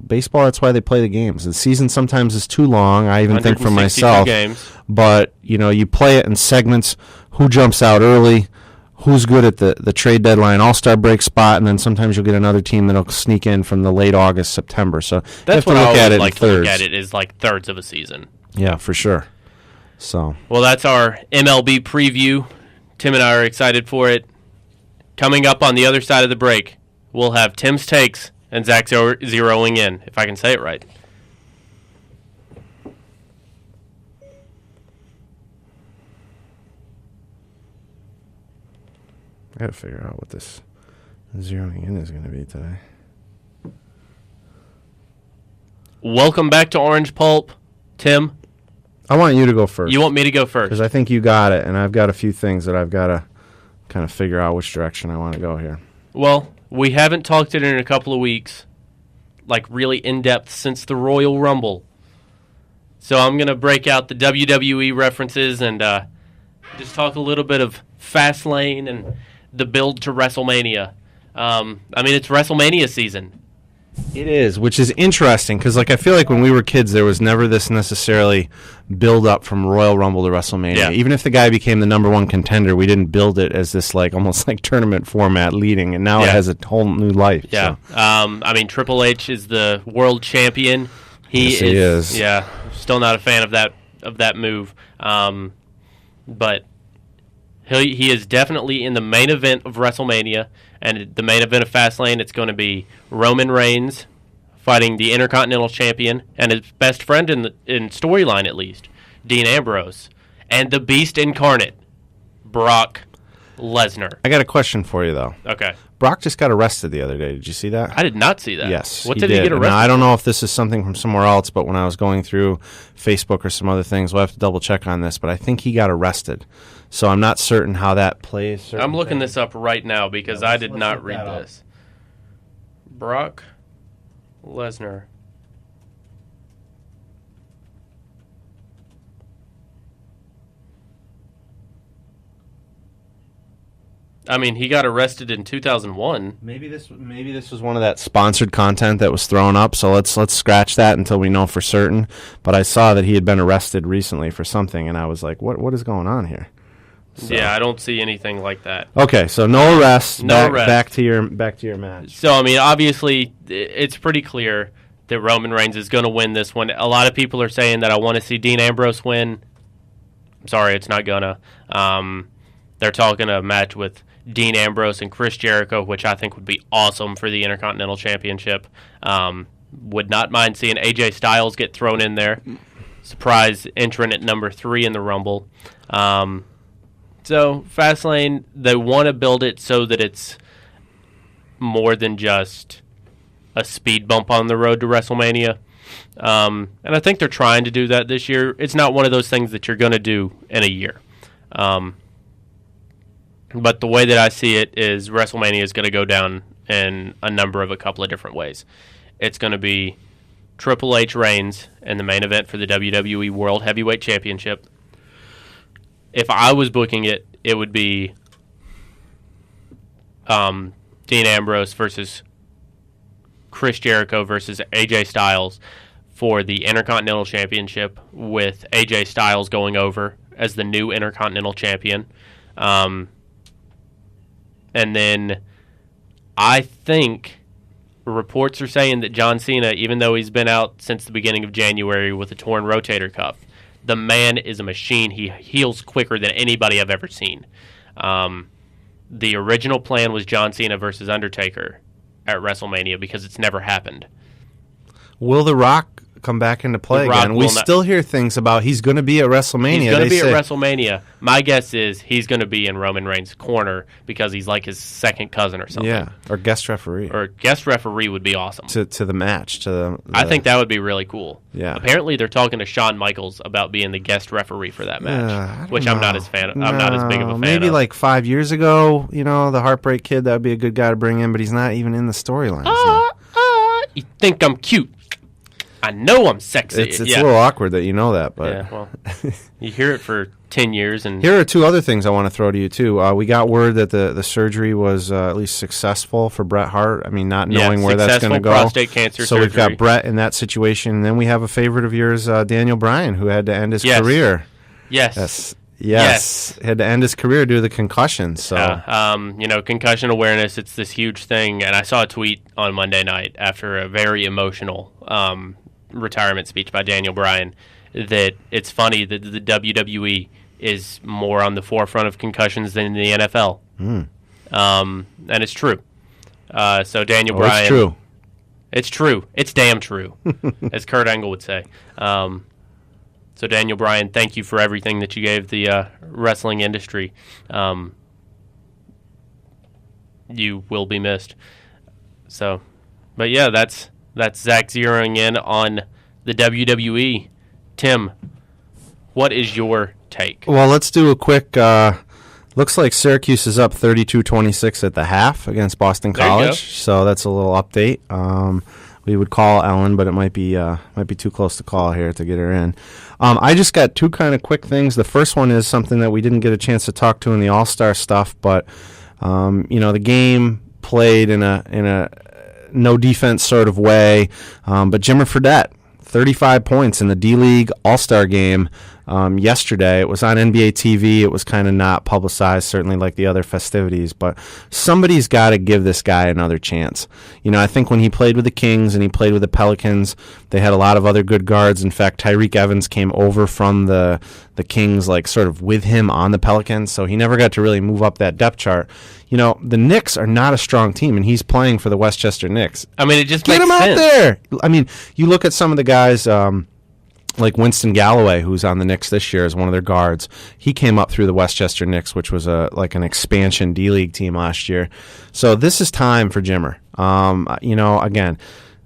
baseball. That's why they play the games. The season sometimes is too long. I even think for myself. Games. But, you play it in segments. Who jumps out early? Who's good at the trade deadline, all-star break spot, and then sometimes you'll get another team that'll sneak in from the late August, September. So that's what I always like to look at it is like thirds of a season. Yeah, for sure. So well, that's our MLB preview. Tim and I are excited for it. Coming up on the other side of the break, we'll have Tim's takes and Zach zeroing in, if I can say it right. I gotta figure out what this zeroing in is going to be today. Welcome back to Orange Pulp, Tim. I want you to go first. You want me to go first? Because I think you got it, and I've got a few things that I've got to kind of figure out which direction I want to go here. Well, we haven't talked it in a couple of weeks, like really in-depth since the Royal Rumble. So I'm going to break out the WWE references and just talk a little bit of Fastlane and the build to WrestleMania. I mean, it's WrestleMania season. It is, which is interesting because, I feel like when we were kids, there was never this necessarily build up from Royal Rumble to WrestleMania. Yeah. Even if the guy became the number one contender, we didn't build it as this almost like tournament format leading, and now it has a whole new life. Yeah. So. I mean, Triple H is the world champion. He is. Yeah. Still not a fan of that move, but. He is definitely in the main event of WrestleMania, and the main event of Fastlane, it's going to be Roman Reigns fighting the Intercontinental Champion and his best friend in storyline, at least, Dean Ambrose, and the Beast incarnate, Brock Lesnar. I got a question for you, though. Okay. Brock just got arrested the other day. Did you see that? I did not see that. Yes. What did he get arrested? Now, I don't know if this is something from somewhere else, but when I was going through Facebook or some other things, we'll have to double check on this, but I think he got arrested. So I'm not certain how that plays. I'm looking this up right now because I did not read this. Brock Lesnar. I mean, he got arrested in 2001. Maybe this was one of that sponsored content that was thrown up. So let's scratch that until we know for certain. But I saw that he had been arrested recently for something, and I was like, what is going on here? So. Yeah, I don't see anything like that. Okay, so no arrest. Arrest. Back to your match. So I mean, obviously, it's pretty clear that Roman Reigns is going to win this one. A lot of people are saying that I want to see Dean Ambrose win. I'm sorry, it's not gonna. They're talking a match with Dean Ambrose and Chris Jericho, which I think would be awesome for the Intercontinental Championship. Would not mind seeing AJ Styles get thrown in there. surprise entrant at number 3 in the Rumble. So Fastlane, they want to build it so that it's more than just a speed bump on the road to WrestleMania. And I think they're trying to do that this year. It's not one of those things that you're going to do in a year. But the way that I see it is WrestleMania is going to go down in a couple of different ways. It's going to be Triple H reigns in the main event for the WWE World Heavyweight Championship. If I was booking it, it would be Dean Ambrose versus Chris Jericho versus AJ Styles for the Intercontinental Championship, with AJ Styles going over as the new Intercontinental Champion. And then I think reports are saying that John Cena, even though he's been out since the beginning of January with a torn rotator cuff, the man is a machine. He heals quicker than anybody I've ever seen. The original plan was John Cena versus Undertaker at WrestleMania because it's never happened. Will The Rock come back into play again? We still hear things about he's going to be at WrestleMania. He's going to be at WrestleMania. My guess is he's going to be in Roman Reigns' corner because he's like his second cousin or something. Yeah, or guest referee. Or guest referee would be awesome. To the match. I think that would be really cool. Yeah. Apparently they're talking to Shawn Michaels about being the guest referee for that match, which I'm not as fan of. I'm not as big of a fan maybe of. Like 5 years ago, the Heartbreak Kid, that would be a good guy to bring in, but he's not even in the storylines now. You think I'm cute? I know I'm sexy. It's a little awkward that you know that, but yeah, well, you hear it for 10 years. And here are 2 other things I want to throw to you, too. We got word that the surgery was at least successful for Bret Hart. I mean, not knowing where that's going to go. Prostate cancer so surgery. We've got Bret in that situation. And then we have a favorite of yours, Daniel Bryan, who had to end his career. Yes. Had to end his career due to the concussion. So, concussion awareness, it's this huge thing. And I saw a tweet on Monday night after a very emotional retirement speech by Daniel Bryan that it's funny that the WWE is more on the forefront of concussions than the NFL. And it's true. So Daniel Bryan... It's true. It's true. It's damn true, as Kurt Angle would say. So Daniel Bryan, thank you for everything that you gave the wrestling industry. You will be missed. So, but yeah, that's Zach zeroing in on the WWE. Tim, what is your take? Well, let's do a quick... looks like Syracuse is up 32-26 at the half against Boston College. So that's a little update. We would call Ellen, but it might be too close to call here to get her in. I just got 2 kind of quick things. The first one is something that we didn't get a chance to talk to in the All-Star stuff, but the game played in a no defense sort of way. But Jimmer Fredette, 35 points in the D-League All-Star game yesterday. It was on NBA TV. It was kind of not publicized, certainly like the other festivities, but somebody's got to give this guy another chance. I think when he played with the Kings and he played with the Pelicans, they had a lot of other good guards. In fact, Tyreek Evans came over from the Kings, like sort of with him on the Pelicans, so he never got to really move up that depth chart. The Knicks are not a strong team, and he's playing for the Westchester Knicks. I mean, it just get makes him sense. Out there. I mean, you look at some of the guys like Winston Galloway, who's on the Knicks this year as one of their guards. He came up through the Westchester Knicks, which was like an expansion D-League team last year. So this is time for Jimmer. Again,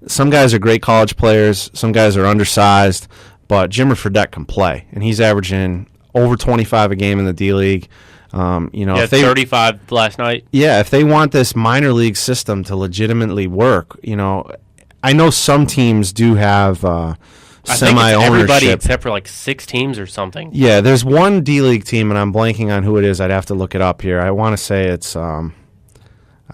some guys are great college players. Some guys are undersized, but Jimmer Fredette can play, and he's averaging over 25 a game in the D-League. If 35 last night. Yeah, if they want this minor league system to legitimately work, I know some teams do have semi-ownership. Everybody except for like 6 teams or something. Yeah, there's one D-League team, and I'm blanking on who it is. I'd have to look it up here. I want to say it's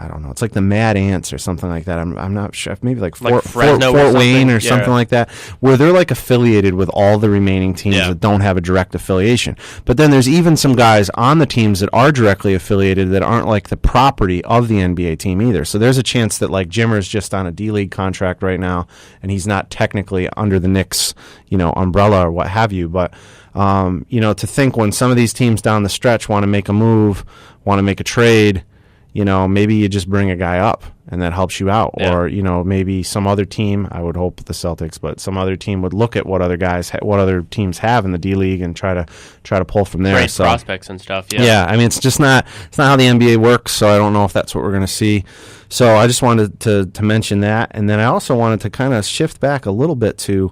I don't know. It's like the Mad Ants or something like that. I'm not sure. Maybe like Fort Wayne or something like that, where they're like affiliated with all the remaining teams that don't have a direct affiliation. But then there's even some guys on the teams that are directly affiliated that aren't like the property of the NBA team either. So there's a chance that like Jimmer's just on a D-League contract right now, and he's not technically under the Knicks, umbrella or what have you. But to think when some of these teams down the stretch want to make a move, want to make a trade, maybe you just bring a guy up and that helps you out. Yeah. Or, maybe some other team, I would hope the Celtics, but some other team would look at what other teams have in the D League and try to pull from there. Great prospects and stuff. Yeah. Yeah, I mean, it's not how the NBA works, so I don't know if that's what we're going to see. So I just wanted to mention that. And then I also wanted to kind of shift back a little bit to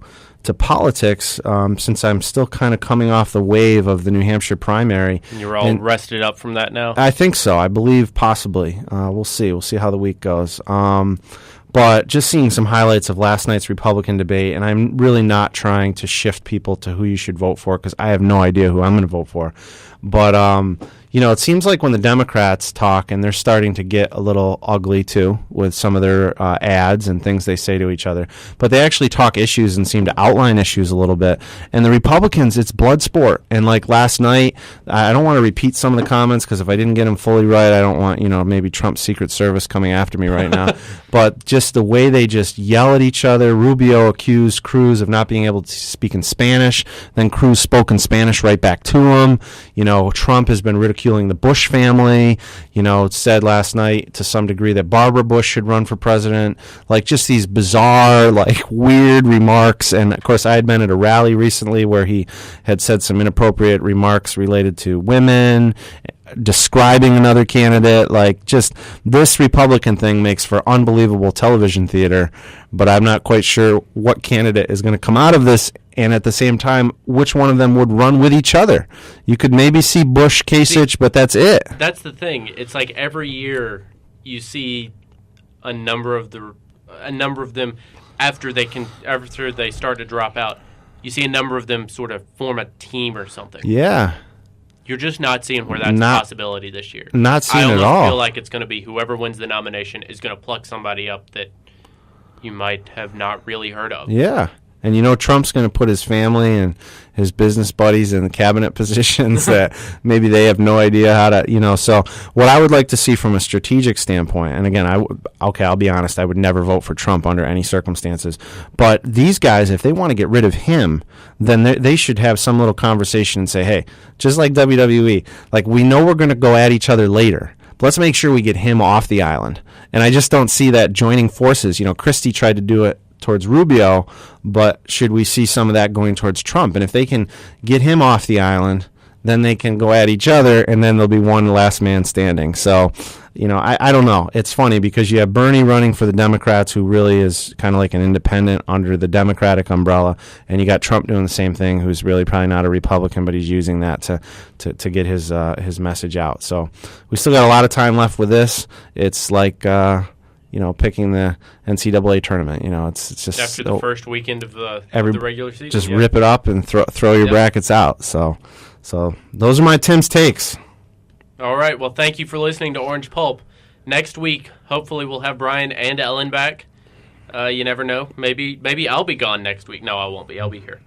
politics, since I'm still kind of coming off the wave of the New Hampshire primary. And you're all rested up from that now? I think so. I believe possibly. We'll see. We'll see how the week goes. But just seeing some highlights of last night's Republican debate, and I'm really not trying to shift people to who you should vote for because I have no idea who I'm going to vote for. But, it seems like when the Democrats talk, and they're starting to get a little ugly, too, with some of their ads and things they say to each other, but they actually talk issues and seem to outline issues a little bit. And the Republicans, it's blood sport. And like last night, I don't want to repeat some of the comments because if I didn't get them fully right, I don't want, maybe Trump's Secret Service coming after me right now. But just the way they just yell at each other. Rubio accused Cruz of not being able to speak in Spanish. Then Cruz spoke in Spanish right back to him. Trump has been ridiculing the Bush family. Said last night to some degree that Barbara Bush should run for president. Like just these bizarre, weird remarks. And of course, I had been at a rally recently where he had said some inappropriate remarks related to women, describing another candidate. Just this Republican thing makes for unbelievable television theater, but I'm not quite sure what candidate is going to come out of this, and at the same time, which one of them would run with each other. You could maybe see Bush, Kasich, but that's it. That's the thing. It's like every year you see a number of them after they start to drop out. You see a number of them sort of form a team or something. Yeah. You're just not seeing where that's a possibility this year. Not seeing it at all. I almost feel like it's going to be whoever wins the nomination is going to pluck somebody up that you might have not really heard of. Yeah. And Trump's going to put his family and his business buddies in the cabinet positions that maybe they have no idea how to, So what I would like to see from a strategic standpoint, and again, I'll be honest, I would never vote for Trump under any circumstances. But these guys, if they want to get rid of him, then they should have some little conversation and say, hey, just like WWE, we know we're going to go at each other later. But let's make sure we get him off the island. And I just don't see that joining forces. Christie tried to do it towards Rubio, but should we see some of that going towards Trump? And if they can get him off the island, then they can go at each other, and then there'll be one last man standing. So, I don't know. It's funny because you have Bernie running for the Democrats, who really is kind of like an independent under the Democratic umbrella, and you got Trump doing the same thing, who's really probably not a Republican, but he's using that to get his message out. So we still got a lot of time left with this. It's like picking the NCAA tournament. It's just after the first weekend of the regular season. Just rip it up and throw your brackets out. So those are my Tim's takes. All right. Well, thank you for listening to Orange Pulp. Next week, hopefully, we'll have Brian and Ellen back. You never know. Maybe I'll be gone next week. No, I won't be. I'll be here.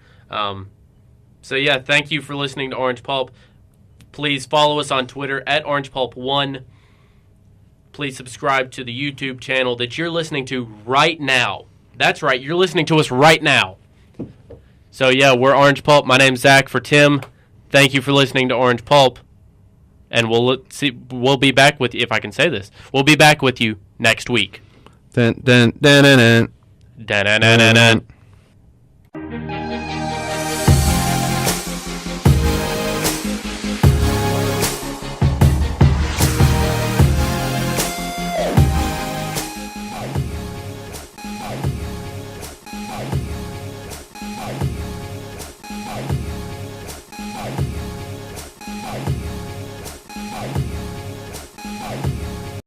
Thank you for listening to Orange Pulp. Please follow us on Twitter at OrangePulp1. Please subscribe to the YouTube channel that you're listening to right now. That's right, you're listening to us right now. So, we're Orange Pulp. My name's Zach for Tim. Thank you for listening to Orange Pulp. And we'll be back with you, if I can say this. We'll be back with you next week. Dun, dun, dun, dun, dun. Dun, dun, dun, dun, dun.